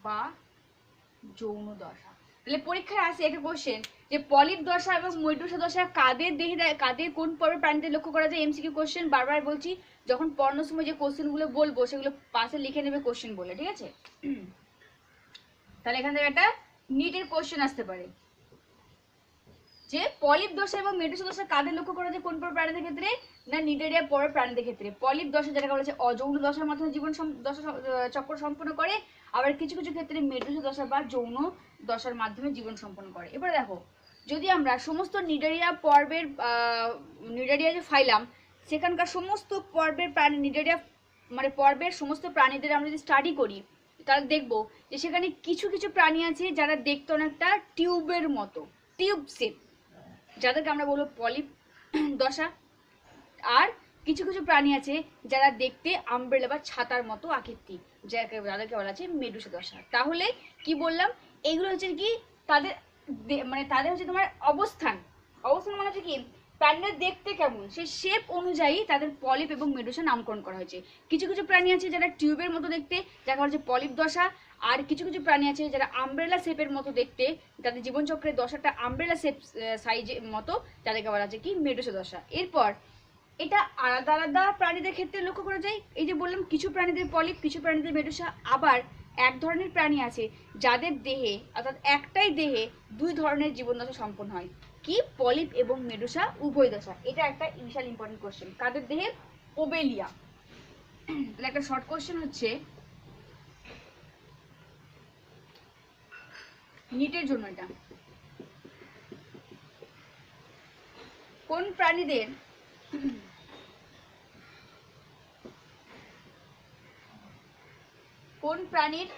বা যৌন দশা। তাহলে পরীক্ষায় আসে একটা কোশ্চেন যে পলিপ দশা এবং মেডুসা দশা কাদের দেহে কাদের কোন পর্বের প্রাণীতে লক্ষ্য করা যায়। এমসিকিউ কোশ্চেন, বারবার বলছি, যখন পড়ানোর সময় যে কোশ্চেনগুলো বলবো সেগুলো পাশে লিখে নেবে কোশ্চেন বলে, ঠিক আছে? তাহলে এখান থেকে একটা নিটের কোশ্চেন আসতে পারে যে পলিপ দশা এবং মেডুসা দশা কাদের লক্ষ্য করা যায় কোন পর্বের প্রাণীদের ক্ষেত্রে, না নিডারিয়া পর্বের প্রাণীদের ক্ষেত্রে। পলিপ দশা যেটাকে বলা হচ্ছে অযৌন দশার মাধ্যমে জীবন দশা চক্র সম্পন্ন করে, আবার কিছু কিছু ক্ষেত্রে মেডুসা দশা বা যৌন দশার মাধ্যমে জীবন সম্পন্ন করে। এবার দেখো, যদি আমরা সমস্ত নিডারিয়া পর্বের নিডারিয়া যে ফাইলাম সেখানকার সমস্ত পর্বের প্রাণী নিডারিয়া মানে পর্বের সমস্ত প্রাণীদের আমরা যদি স্টাডি করি তাহলে দেখবো যে সেখানে কিছু কিছু প্রাণী আছে যারা দেখতে অনেকটা টিউবের মতো, টিউব শেপ, যাদেরকে আমরা বলবো পলিপ দশা। আর কিছু কিছু প্রাণী আছে যারা দেখতে আমব্রেলা বা ছাতার মতো আকৃতি, যাদেরকে বলা আছে মেডুসা দশা। তাহলে কি বললাম, এগুলো হচ্ছে কি তাদের মানে তাদের হচ্ছে তোমার অবস্থান মানে হচ্ছে কি প্রাণীরা দেখতে কেমন সেই শেপ অনুযায়ী তাদের পলিপ এবং মেডুসা নামকরণ করা হয়েছে। কিছু কিছু প্রাণী আছে যারা টিউবের মতো দেখতে, যাকে বলা হচ্ছে পলিপ দশা। আর কিছু কিছু প্রাণী আছে যারা আমব্রেলা শেপের মতো দেখতে, তাদের জীবনচক্রের দশাটা আমব্রেলা শেপ সাইজের মতো, যাদেরকে বলা হচ্ছে কি মেডুসা দশা। এরপর এটা আলাদা আলাদা প্রাণীদের ক্ষেত্রে লক্ষ্য করা যায়। এই যে বললাম কিছু প্রাণীদের পলিপ, কিছু প্রাণীদের মেডুসা। আবার এক ধরনের প্রাণী আছে যাদের দেহে অর্থাৎ একটাই দেহে 2 ধরনের জীবন দশা সম্পন্ন হয়, কি পলিপ এবং মেডুসা উভয় দশা। এটা একটা বিশাল ইম্পর্টেন্ট কোশ্চেন, কাদের দেহে, ওবেলিয়া। তাহলে একটা শর্ট কোশ্চেন হচ্ছে নিটের জন্য, এটা কোন প্রাণীদের কোন প্রাণীর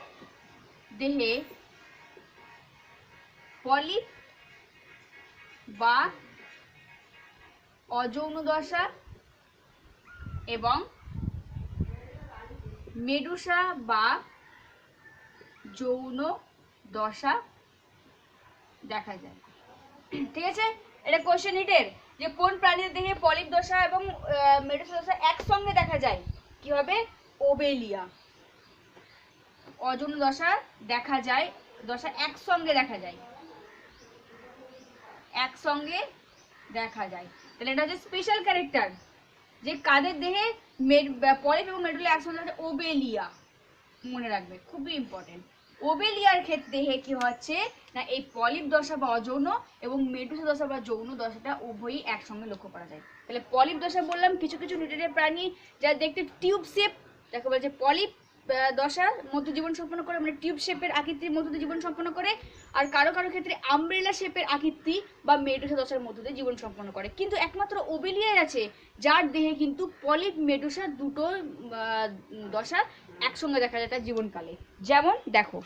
দেহে পলিপ বা অযৌন দশা এবং মেডুসা বা যৌন দশা দেখা যায়। ঠিক আছে, এটা কোশ্চেন নিটের যে কোন প্রাণীর দেহে পলিপ দশা এবং মেডুসা দশা একসঙ্গে দেখা যায়, কি হবে, ওবেলিয়া। অযৌন দশা দেখা যায়, দশা একসঙ্গে দেখা যায়, একসঙ্গে দেখা যায়। তাহলে এটা হচ্ছে স্পেশাল ক্যারেক্টার যে কাদের দেহে পলিপ এবং মেডুলা একসঙ্গে দেখা যায়, ওবেলিয়া। মনে রাখবে, খুবই ইম্পর্টেন্ট। ওবেলিয়ার ক্ষেত্রে কি হচ্ছে না এই পলিপ দশা বা অযৌন এবং মেডুসা দশা বা যৌন দশাটা উভয়ই একসঙ্গে লক্ষ্য করা যায়। তাহলে পলিপ দশা বললাম কিছু কিছু নিউট্রিয়েন্ট প্রাণী যা দেখতে টিউব শেপ, যাকে বলছে পলিপ দশার মধ্যে জীবন সম্পন্ন করে, মানে টিউব শেপের আকৃতির মধ্যে দিয়ে জীবন সম্পন্ন করে। আর কারো কারো ক্ষেত্রে আমব্রেলা শেপের আকৃতি বা মেডুসা দশার মধ্যে দিয়ে জীবন সম্পন্ন করে। কিন্তু একমাত্র ওবেলিয়ার আছে যার দেহে কিন্তু পলিপ মেডুসা দুটো দশা একসঙ্গে দেখা যায় তার জীবনকালে। যেমন দেখো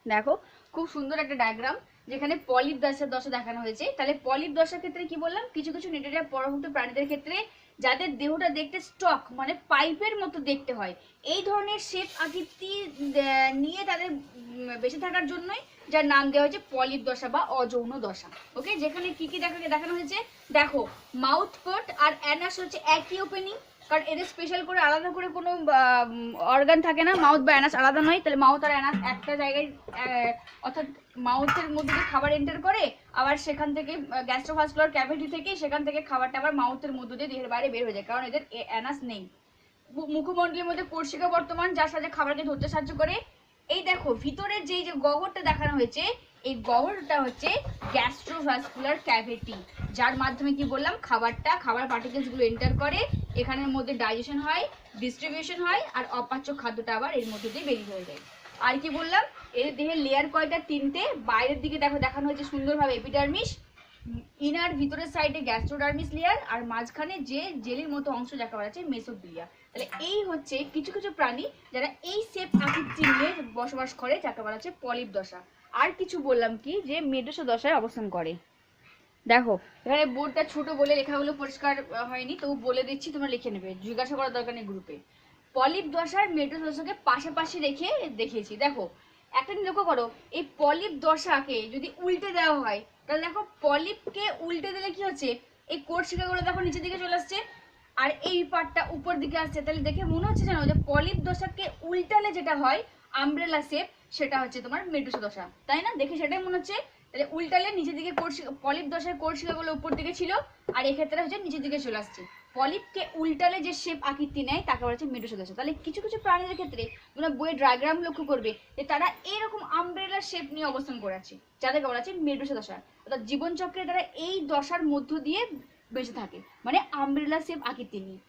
দেখো খুব সুন্দর একটা ডায়াগ্রাম যেখানে পলিপ দশা দেখানো হয়েছে। তাহলে পলিপ দশার ক্ষেত্রে কি বললাম, কিছু কিছু নিউট্রিয়েন্ট পরভুক্ত প্রাণীদের ক্ষেত্রে যাদের দেহটা দেখতে স্টক মানে পাইপের মতো দেখতে হয়, এই ধরনের শেপ আকৃতি নিয়ে তাদের বেঁচে থাকার জন্যই যার নাম দেওয়া হয়েছে পলিপ দশা বা অযৌন দশা। ওকে, যেখানে কি কি দেখানো হয়েছে দেখো, মাউথ পোর্ট আর অ্যানাস হচ্ছে একই ওপেনিং, কারণ এদের স্পেশাল করে আলাদা করে কোনো অর্গান থাকে না, মাউথ বা অ্যানাস আলাদা নয়। তাহলে মাউথ আর অ্যানাস একটা জায়গায়, অর্থাৎ মাউথের মধ্যে দিয়ে খাবার এন্টার করে, আবার সেখান থেকে গ্যাস্ট্রোভাস্কুলার ক্যাভিটি থেকে সেখান থেকে খাবারটা আবার মাউথের মধ্য দিয়ে দেহের বাইরে বের হয়ে যায়, কারণ এদের অ্যানাস নেই। মুখমণ্ডলের মধ্যে কোষিকা বর্তমান, যার সাথে খাবারকে ধরতে সাহায্য করে। এই দেখো ভিতরের যে গহ্বরটা দেখানো হয়েছে, এই গহ্বরটা হচ্ছে গ্যাস্ট্রোভাস্কুলার ক্যাভিটি, যার মাধ্যমে কি বললাম খাবার পার্টিকেলস গুলো এন্টার করে, এখানের মধ্যে ডাইজেশন হয়, ডিস্ট্রিবিউশন হয়, আর অপাচ্য খাদ্যটা আবার এর মধ্যে দিয়ে বেরিয়ে হয়ে যায়। আর কি বললাম, এর দেহের লেয়ার কয়টা, 3টে। বাইরের দিকে দেখো দেখানো হয়েছে সুন্দরভাবে এপিডার্মিস, ইনার ভিতরের সাইডে গ্যাস্ট্রোডার্মিস লেয়ার, আর মাঝখানে যে জেলির মতো অংশ যাকে বলা হচ্ছে মেসোগ্লিয়া। তাহলে এই হচ্ছে কিছু কিছু প্রাণী যারা এই শেপ আকৃতি নিয়ে বসবাস করে, যাকে বলা হচ্ছে পলিপ দশা। আর কিছু বললাম কি যে মেডুসা দশায় অবস্থান করে। দেখো এখানে বোর্ডটা ছোট বলে লেখাগুলো পরিষ্কার হয়নি, তবু বলে দিচ্ছি, তোমরা লিখে নেবে, জিজ্ঞাসা করার দরকার নেই গ্রুপে। পলিপ দশার মেডুসা দশাকে পাশাপাশি রেখে দেখিয়েছি। দেখো একটা লক্ষ্য করো, এই পলিপ দশাকে যদি উল্টে দেওয়া হয় তাহলে দেখো পলিপকে উল্টে দিলে কি হচ্ছে, এই কোর্সিকাগুলো দেখো নিচের দিকে চলে আসছে আর এই পার্টটা উপর দিকে আসছে, তাহলে দেখে মনে হচ্ছে জানো যে পলিপ দশাকে উল্টালে যেটা হয় আমব্রেলা শেপ, সেটা হচ্ছে তোমার মেডুসা দশা, তাই না? দেখে সেটাই মনে হচ্ছে। তাহলে উল্টালে নিচের দিকে পলিপ দশার কোর্সিকাগুলো উপর দিকে ছিল আর এক্ষেত্রে হচ্ছে নিচের দিকে চলে আসছে। পলিপকে উল্টালে যে শেপ আকৃতি নেয় তাকে বলা হচ্ছে মেডুসা দশা। তাহলে কিছু কিছু প্রাণীদের ক্ষেত্রে তোমরা বইয়ের ডায়াগ্রাম লক্ষ্য করবে যে তারা এইরকম আমব্রেলা শেপ নিয়ে অবস্থান করে আছে, যাদেরকে বলা হচ্ছে মেডুসা দশা। অর্থাৎ জীবনচক্রে তারা এই দশার মধ্য দিয়ে বেঁচে থাকে, মানে আমব্রেলা শেপ আকৃতি নিয়ে।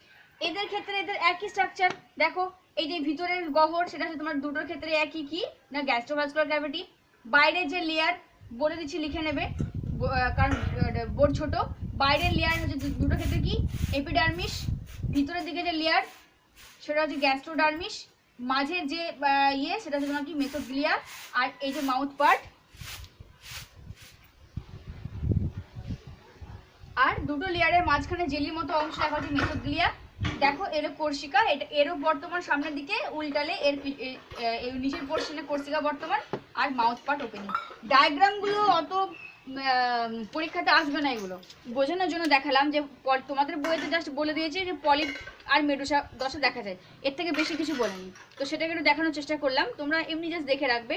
এদের ক্ষেত্রে এদের একই স্ট্রাকচার দেখো, এই যে ভিতরের গহ্বর সেটা হচ্ছে তোমার দুটোর ক্ষেত্রে একই কি না গ্যাস্ট্রোভাস্কুলার ক্যাভিটি। বাইরের যে লেয়ার বলে দিচ্ছি লিখে নেবে কারণ বোর্ড ছোট। বাইরের লেয়ার হচ্ছে দুটোর ক্ষেত্রে কি এপিডার্মিস, ভিতরের দিকে যে লেয়ার সেটা হচ্ছে গ্যাস্ট্রোডার্মিস, মাঝের যে ইয়ে সেটা হচ্ছে তোমার কি মেসোগ্লিয়া, আর এই যে মাউথ পার্ট, আর দুটো লেয়ারের মাঝখানে জেলির মতো অংশ দেখা হচ্ছে মেসোগ্লিয়া। দেখো এর কোর্সিকা, এটা এরও বর্তমান সামনের দিকে, উল্টালে এর নিচের পোর্শনে কোর্সিকা বর্তমান, আর মাউথ পার্ট ওপেনিং। ডায়াগ্রামগুলো অত পরীক্ষাতে আসবে না, এগুলো বোঝানোর জন্য দেখালাম যে তোমাদের বইতে জাস্ট বলে দিয়েছে যে পলিপ আর মেডুসা দশা দেখা যায়, এর থেকে বেশি কিছু বলেনি। তো সেটাকে একটু দেখানোর চেষ্টা করলাম, তোমরা এমনি জাস্ট দেখে রাখবে,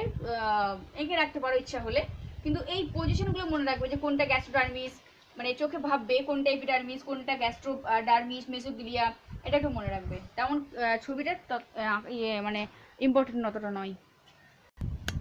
এঁকে রাখতে পারো ইচ্ছা হলে, কিন্তু এই পজিশনগুলো মনে রাখবে যে কোনটা গ্যাস্ট্রোডার্মিস, মানে চোখে ভাববে কোনটা এপিডার্মিস, কোনটা গ্যাস্ট্রোডার্মিস, মেসোগ্লিয়া, এটা একটু মনে রাখবে। তেমন ছবিটা মানে ইম্পর্টেন্ট অতটা নয়।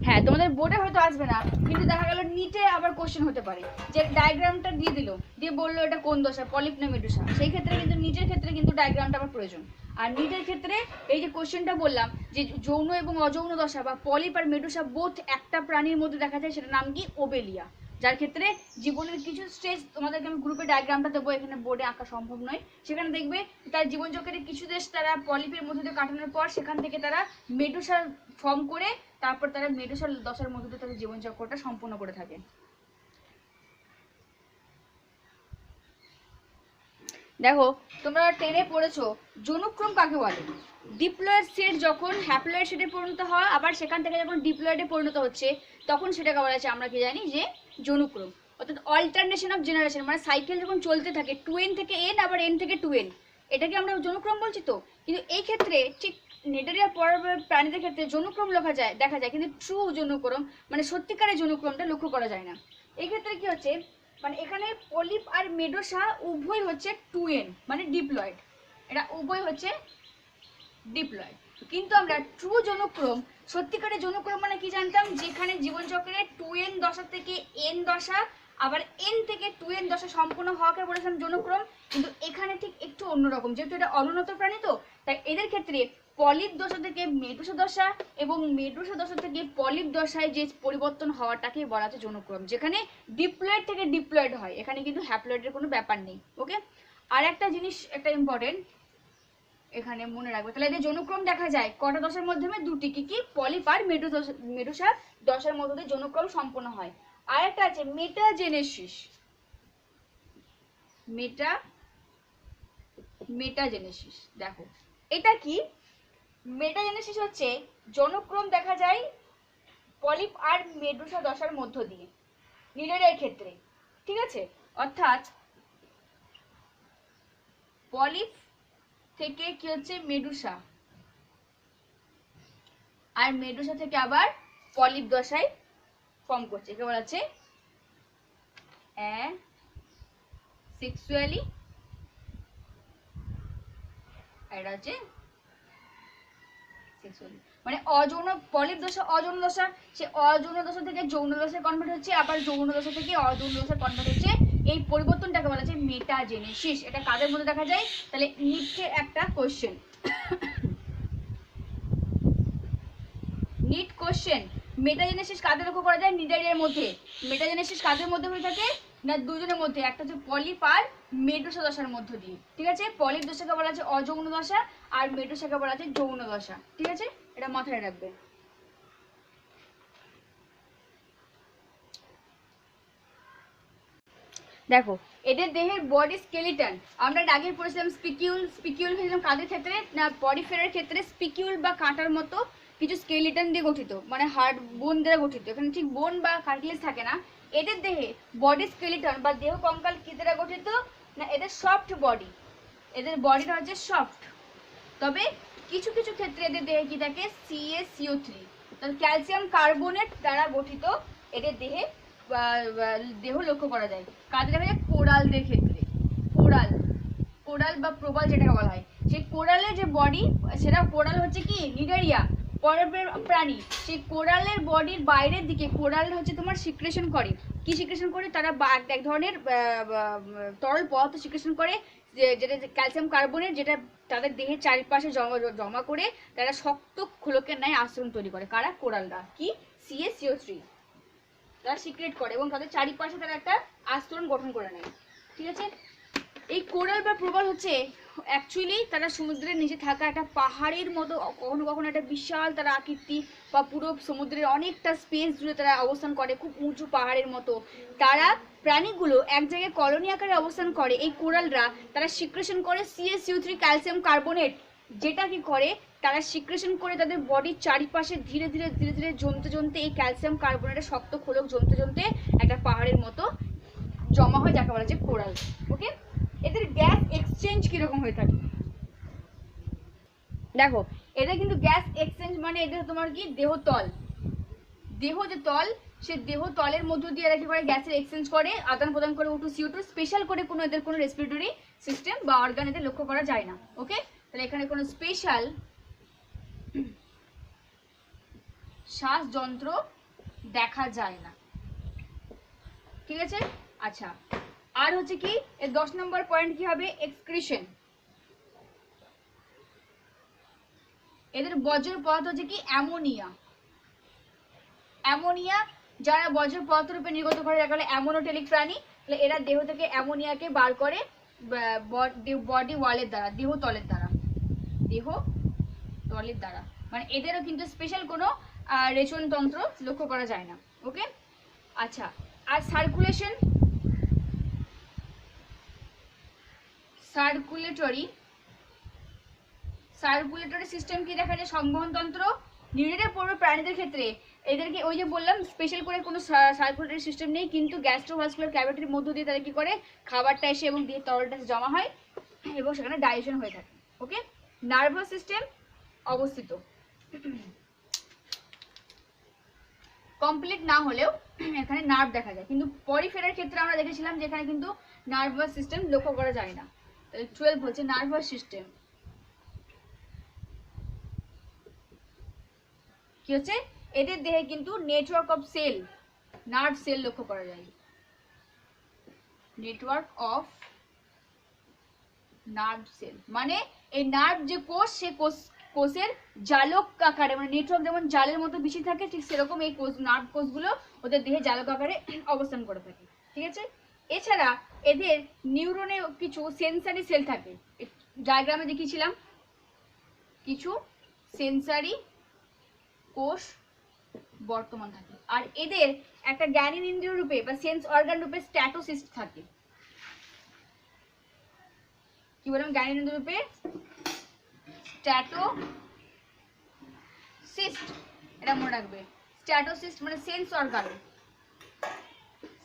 হ্যাঁ, তোমাদের বোর্ডে হয়তো আসবে না, কিন্তু দেখা গেল নিটে আবার কোশ্চেন হতে পারে যে ডায়াগ্রামটা দিয়ে দিল, দিয়ে বললো এটা কোন দশা, পলিপ না মেডুসা। সেই ক্ষেত্রে কিন্তু নিটের ক্ষেত্রে কিন্তু ডায়াগ্রামটা আবার প্রয়োজন। আর নিটের ক্ষেত্রে এই যে কোশ্চেনটা বললাম যে যৌন এবং অযৌন দশা বা পলিপ আর মেডুসা বোথ একটা প্রাণীর মধ্যে দেখা যায়, সেটার নাম কি ওবেলিয়া। যার ক্ষেত্রে জীবনের কিছু স্টেজ তোমাদেরকে আমি গ্রুপে ডায়াগ্রামটা দেবো, এখানে বোর্ডে আঁকা সম্ভব নয়। সেখানে দেখবে তার জীবনচক্রের কিছু দেশ তারা পলিপের মধ্যে দিয়ে কাটানোর পর সেখান থেকে তারা মেডুসার ফর্ম করে তারপর তারা মেডুসার দশার মধ্যে দিয়ে তাদের জীবনচক্রটা সম্পূর্ণ করে থাকে। দেখো তোমরা টেনে পড়েছো যৌনক্রম কাকে বলে। ডিপ্লয়েড সেট যখন হ্যাপ্লয়েড সেটে পরিণত হয়, আবার সেখান থেকে যখন ডিপ্লয়েডে পরিণত হচ্ছে, তখন সেটাকে বলা হচ্ছে আমরা কি জানি যে যৌনক্রম। অর্থাৎ অল্টারনেশন অফ জেনারেশন, মানে সাইকেল যখন চলতে থাকে 2n থেকে n আবার n থেকে 2n, এটাকে আমরা যৌনক্রম বলছি। তো কিন্তু এই ক্ষেত্রে ঠিক নেডারিয়া প্রাণীদের ক্ষেত্রে যৌনক্রম দেখা যায়, কিন্তু ট্রু যৌনক্রম মানে সত্যিকারের যৌনক্রমটা লক্ষ্য করা যায় না। এই ক্ষেত্রে কি হচ্ছে, মানে এখানে পলিপ আর মেডুসা উভয় হচ্ছে 2n মানে ডিপ্লয়েড, এটা উভয় হচ্ছে ডিপ্লয়েড। কিন্তু আমরা ট্রু যৌনক্রম, সত্যিকারের যৌনক্রম মানে কি জানতাম, যেখানে জীবনচক্রে 2n দশা থেকে n দশা আবার n থেকে 2n দশা সম্পূর্ণ হওয়াকে বলেছিলাম যৌনক্রম। কিন্তু এখানে ঠিক একটু অন্যরকম, যেহেতু এটা অনুন্নত প্রাণী, তো তাই এদের ক্ষেত্রে পলিপ দশা থেকে মেডুসা দশা এবং মেডুসা দশা থেকে পলিপ দশায় যে পরিবর্তন হওয়াটাকে বলা হচ্ছে যৌনক্রম, যেখানে ডিপ্লয়েড থেকে ডিপ্লয়েড হয়। এখানে কিন্তু হ্যাপ্লয়েডের কোনো ব্যাপার নেই। ওকে, আর একটা জিনিস একটা ইম্পর্টেন্ট এখানে মনে রাখবে, তাহলে এদের যৌনক্রম দেখা যায় কটা দশার মাধ্যমে, দুটি, কি কি পলিপ আর মেডুসা দশার মধ্য দিয়ে যৌনক্রম সম্পন্ন হয়। আর একটা আছে মেটাজেনেসিস। মেটাজেনেসিস দেখো এটা কি, মেটাজেনেসিস হচ্ছে যৌনক্রম দেখা যায় পলিপ আর মেডুসা দশার মধ্য দিয়ে নিডারিয়ার ক্ষেত্রে, ঠিক আছে। অর্থাৎ পলিপ থেকে কি হচ্ছে মেডুসা, আর মেডুসা থেকে আবার পলিপ দশায় ফর্ম করছে, একে বলা হচ্ছে সেক্সুয়ালি, এটা হচ্ছে সেক্সুয়ালি মানে অযৌন, পলিপ দশা অযৌন দশা, সে অযৌন দশা থেকে যৌন দশায় কনভার্ট হচ্ছে, আবার যৌন দশা থেকে অযৌন দশায় কনভার্ট হচ্ছে। এই পরিবর্তনটাকে বলা হচ্ছে মেটাজেনেসিস। এটা কাদের মধ্যে দেখা যায়, তাহলে নিটে একটা কোশ্চেন, নিট কোশ্চেন, মেটাজেনেসিস কাদের লক্ষ্য করা যায়, নিডারিয়ার মধ্যে। মেটাজেনেসিস কাদের মধ্যে হয়ে থাকে না, দুজনের মধ্যে, একটা হচ্ছে পলিপ আর মেডুসা দশার মধ্য দিয়ে, ঠিক আছে। পলিপ দশাকে বলা আছে অযৌন দশা আর মেডুসাকে বলা আছে যৌন দশা, ঠিক আছে, এটা মাথায় রাখবে। দেখো এদের দেহের বডি স্কেলিটন, আমরা আগে পড়েছিলাম স্পিকিউল হয়েছিলাম কাদের ক্ষেত্রে না, বডি ফেরার ক্ষেত্রে স্পিকিউল বা কাঁটার মতো কিছু স্কেলিটন দিয়ে গঠিত, মানে হাড় বোন দ্বারা গঠিত। এখানে ঠিক বোন বা কার্টিলেজ থাকে না। এদের দেহে বডি স্কেলিটন বা দেহ কঙ্কাল কি দ্বারা গঠিত না এদের সফট বডি, এদের বডিটা হচ্ছে সফট, তবে কিছু কিছু ক্ষেত্রে এদের দেহে কি থাকে CaCO3 ক্যালসিয়াম কার্বনেট দ্বারা গঠিত এদের দেহে দেহ লক্ষ্য করা যায়। কাদের দেখা যায়? কোরালদের ক্ষেত্রে। কোরাল, কোরাল বা প্রবাল যেটাকে বলা হয়, সেই কোরালের যে বডি, সেটা কোরাল হচ্ছে কি নিডারিয়া পরের প্রাণী, সেই কোরালের বডির বাইরের দিকে কোরাল হচ্ছে তোমার সিক্রেশন করে, কি সিক্রেশন করে? তারা এক ধরনের তরল পদার্থ সিক্রেশন করে, যেটা ক্যালসিয়াম কার্বনেট, যেটা তাদের দেহের চারিপাশে জমা করে তারা শক্ত খোলকের ন্যায় আস্তরণ তৈরি করে। কারা? কোরালরা। কি? CaCO3 তারা সিক্রেট করে এবং তাদের চারিপাশে তারা একটা আস্তরণ গঠন করে নেয়। ঠিক আছে? এই কোরাল বা প্রবাল হচ্ছে অ্যাকচুয়ালি তারা সমুদ্রের নিচে থাকা একটা পাহাড়ের মতো, কখনো কখনো একটা বিশাল তারা আকৃতি বা পুরো সমুদ্রের অনেকটা স্পেস জুড়ে তারা অবস্থান করে, খুব উঁচু পাহাড়ের মতো। তারা প্রাণীগুলো এক জায়গায় কলোনি আকারে অবস্থান করে। এই কোরালরা তারা সিক্রেশন করে CaCO3 ক্যালসিয়াম কার্বনেট, যেটা কি করে তারা সিক্রেশন করে তাদের বডির চারিপাশে ধীরে ধীরে ধীরে ধীরে জমতে জমতে এই ক্যালসিয়াম কার্বনেটের শক্ত খোলক জমতে জমতে একটা পাহাড়ের মতো জমা হয়, যাকে বলা যায় কোরাল। ওকে, এদের গ্যাস এক্সচেঞ্জ কিরকম হয়ে থাকে দেখো, এদের কিন্তু গ্যাস এক্সচেঞ্জ মানে এদের তোমার কি দেহতল, দেহ যে তল, সে দেহ তলের মধ্য দিয়ে এরা কি করে গ্যাসের এক্সচেঞ্জ করে, আদান প্রদান করে O2 CO2। স্পেশাল করে কোনো এদের কোনো রেসপিরেটরি সিস্টেম বা অর্গান এদের লক্ষ্য করা যায় না। ওকে, তাহলে এখানে কোনো স্পেশাল শ্বাসযন্ত্র দেখা যায় না। ঠিক আছে? আচ্ছা, আর হচ্ছে কি এর 10 নম্বর পয়েন্ট কি হবে? এক্সক্রিশন। এদের বজ্র পদার্থ হচ্ছে কি অ্যামোনিয়া। অ্যামোনিয়া যারা বজ্র পদার্থ রূপে নির্গত করে, দেখা গেল অ্যামোনোটেলিক প্রাণী, তাহলে এরা দেহ থেকে অ্যামোনিয়াকে বার করে বডি ওয়ালের দ্বারা, দেহ তলের দ্বারা, দেহ তলের দ্বারা। মানে এদেরও কিন্তু স্পেশাল কোনো রেচনতন্ত্র লক্ষ্য করা যায় না। ওকে, আচ্ছা, আর সার্কুলেশন, সার্কুলেটরি সিস্টেম কি দেখা যায়? সংবহনতন্ত্র। নিউরেটে পড়বে প্রাণীদের ক্ষেত্রে এদেরকে ওই যে বললাম স্পেশাল করে কোনো সার্কুলেটরি সিস্টেম নেই, কিন্তু গ্যাস্ট্রোভাস্কুলার ক্যাভিটির মধ্য দিয়ে তারা কি করে খাবারটা এসে এবং দিয়ে তরলটা জমা হয় এবং সেখানে ডাইজেশন হয়ে থাকে। ওকে, নার্ভাস সিস্টেম অবস্থিত, কমপ্লিট না হলেও এখানে নার্ভ দেখা যায়, কিন্তু পরিফেরার ক্ষেত্রে আমরা দেখেছিলাম যে এখানে কিন্তু নার্ভাস সিস্টেম লক্ষ্য করা যায় না। তাহলে 12 হচ্ছে নার্ভাস সিস্টেম। কি হচ্ছে? এদের দেহে কিন্তু network of cell, nerve cell লক্ষ্য করা যায়। নেটওয়ার্ক অফ নার্ভ সেল মানে এই নার্ভ যে কোষ, সে কোষের জালক আকারে, মানে নেটওয়ার্ক যেমন জালের মতো বেশি থাকে, ঠিক সেরকম এই কোষ, নার্ভ কোষগুলো ওদের দেহে জালক আকারে অবস্থান করে থাকে। ঠিক আছে? এছাড়া এদের নিউরনে কিছু সেন্সারি সেল থাকে, ডায়াগ্রামে দেখিয়েছিলাম কিছু সেন্সারি কোষ বর্তমান থাকে। আর এদের একটা জ্ঞানীন ইন্দ্রিয় রূপে বা সেন্স অর্গান রূপে স্ট্যাটোসিস্ট থাকে। কি বললাম? জ্ঞানীন ইন্দ্রিয় রূপে স্ট্যাটোসিস্ট, এটা মনে রাখবে। স্ট্যাটোসিস্ট মানে সেন্স অর্গান,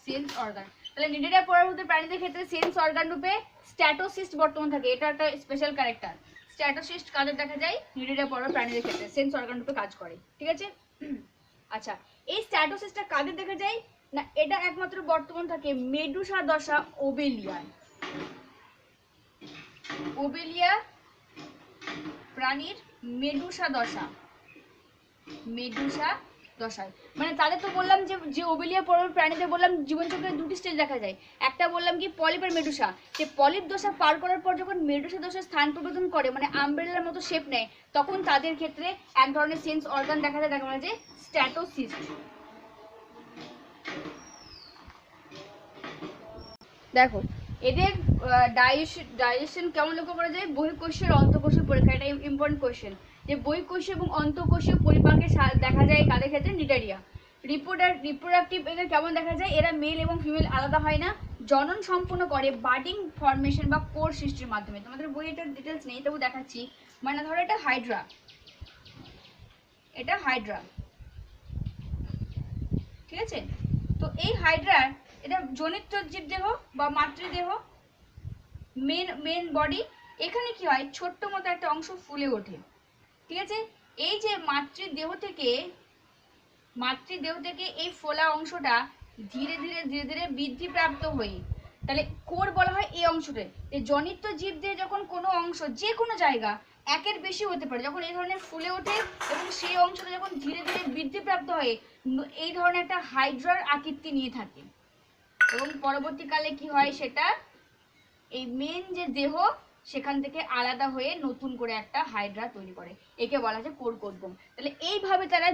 সেন্স অর্গান। তাহলে নিউরেটিভ পরবর্তী প্রাণীদের ক্ষেত্রে সেন্স অর্গান রূপে স্ট্যাটোসিস্ট বর্তমান থাকে, এটা একটা স্পেশাল ক্যারেক্টার। স্ট্যাটোসিস্ট কাদের দেখা যায়? নিউরেটিভ পরবর্তী প্রাণীদের ক্ষেত্রে সেন্স অর্গান রূপে কাজ করে। ঠিক আছে? আচ্ছা, এই স্ট্যাটোসিস্টটা কাদের দেখা যায় না? এটা একমাত্র বর্তমান থাকে মেডুসা দশা ওবেলিয়ায়। ওবেলিয়া প্রাণীর মেডুসা দশা, মেডুসা দশায়, মানে তাদের তো বললাম যে ওবেলিয়া পরবর্তী প্রাণীদের বললাম জীবনচক্রের দুটি স্টেজ দেখা যায়। একটা বললাম কি পলিপ আর মেডুসা, যে পলিপ দশা পার করার পর যখন মেডুসা দশা স্থান পরিবর্তন করে, মানে আমব্রেলার মতো শেপ নেয়, তখন তাদের ক্ষেত্রে এক ধরনের সেন্স অর্গান দেখা যায়, দেখা যায় স্ট্যাটোসিস্ট। দেখো এদের ডাইজেশন কেমন লক্ষ্য করা যায়? বহিঃকোষীয় অন্তঃকোষীয় পরীক্ষা, এটা ইম্পর্টেন্ট কোয়েশ্চেন, যে বহিঃকোষীয় এবং অন্তঃকোষীয় পরিপাকে দেখা যায় কাদের ক্ষেত্রে? নিডারিয়া। রিপ্রোডাক্টিভ এদের কেমন দেখা যায়? এরা মেল এবং ফিমেল আলাদা হয় না, জনন সম্পূর্ণ করে বাডিং ফর্মেশন বা কোর সৃষ্টির মাধ্যমে। তোমাদের বই এটার ডিটেলস নেই, তবু দেখাচ্ছি। মানে ধরো এটা হাইড্রা, এটা হাইড্রা, ঠিক আছে? তো এই হাইড্রার এটা জনিত জীব দেহ বা মাতৃদেহ, মেন বডি। এখানে কি হয়, ছোট্ট মতো একটা অংশ ফুলে ওঠে, ঠিক আছে। এই যে মাতৃদেহ থেকে এই ফোলা অংশটা ধীরে ধীরে ধীরে ধীরে বৃদ্ধিপ্রাপ্ত হয়ে, তাহলে কোর বলা হয় এই অংশটা। জনিত জীবদেহে যখন কোনো অংশ যে কোনো জায়গা একের বেশি হতে পারে, যখন এই ধরনের ফুলে ওঠে এবং সেই অংশটা যখন ধীরে ধীরে বৃদ্ধিপ্রাপ্ত হয়ে এই ধরনের একটা হাইড্রার আকৃতি নিয়ে থাকে, এবং পরবর্তীকালে কি হয়, সেটা এই মেন যে দেহ সেখান থেকে আলাদা হয়ে নতুন করে একটা হাইড্রা তৈরি করে, একে বলা যায় কোরকোদ্গম। তাহলে এইভাবে তারা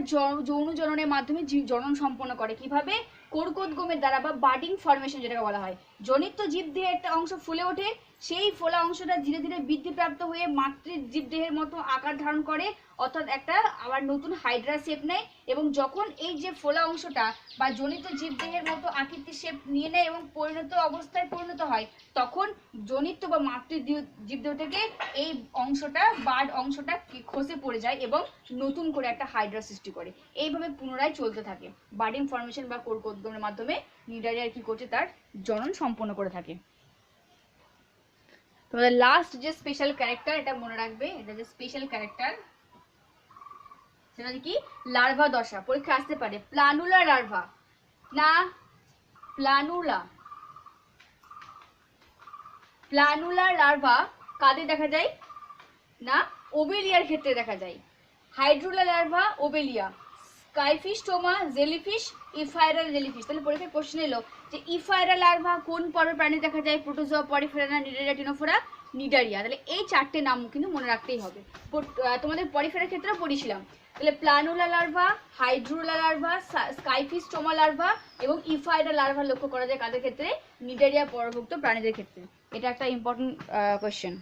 যৌন জননের মাধ্যমে জনন সম্পন্ন করে। কিভাবে? কোরকোদ্গমের দ্বারা, বা বাডিং ফর্মেশন যেটাকে বলা হয়। জনিত জীবদেহে একটা অংশ ফুলে ওঠে, সেই ফোলা অংশটা ধীরে ধীরে বৃদ্ধিপ্রাপ্ত হয়ে মাতৃ জীবদেহের মতো আকার ধারণ করে, অর্থাৎ একটা আবার নতুন হাইড্রা শেপ নেয়। এবং যখন এই যে ফোলা অংশটা বা জনিত জীবদেহের মতো আকৃতি শেপ নিয়ে নেয় এবং পরিণত হয়, তখন জনিত বা মাতৃ জীবদেহ থেকে এই অংশটা বার্ড অংশটা খসে পড়ে যায় এবং নতুন করে একটা হাইড্রা সৃষ্টি করে। এইভাবে পুনরায় চলতে থাকে। বার্ডিং ফর্মেশন বা কোরকোদ্গমের মাধ্যমে নিডারিয়া কি করছে, তার জনন সম্পন্ন করে থাকে। তোমাদের লাস্ট যে স্পেশাল ক্যারেক্টার, এটা মনে রাখবে, এটা যে স্পেশাল ক্যারেক্টার সেটা কি, লার্ভা দশা। পরীক্ষা আসতে পারে প্লানুলা লার্ভা না প্লানুলার লার্ভা কাদের দেখা যায় না, ওবেলিয়ার ক্ষেত্রে দেখা যায়। হাইড্রোলা লার্ভা ওবেলিয়া, স্কাইফিস্টোমা জেলিফিশ, ইফাইরাল জেলিফিশ। তাহলে পরীক্ষায় কোশ্চেন এলো যে ইফাইরাল লার্ভা কোন পর্বের প্রাণী দেখা যায়, protozoa, Porifera, Cnidaria, ctenophora, Cnidaria. তাহলে এই চারটে নাম কিন্তু মনে রাখতেই হবে। তোমাদের পরিফেরার ক্ষেত্রেও পড়েছিলাম। তাহলে প্লানুলা লার্ভা, হাইড্রোলা লার্ভা, স্কাইফিস্টোমা লার্ভা এবং ইফাইরাল লার্ভা লক্ষ্য করা যায় কাদের ক্ষেত্রে, নিডারিয়া পরভুক্ত প্রাণীদের ক্ষেত্রে। এটা একটা ইম্পর্টেন্ট কোশ্চেন।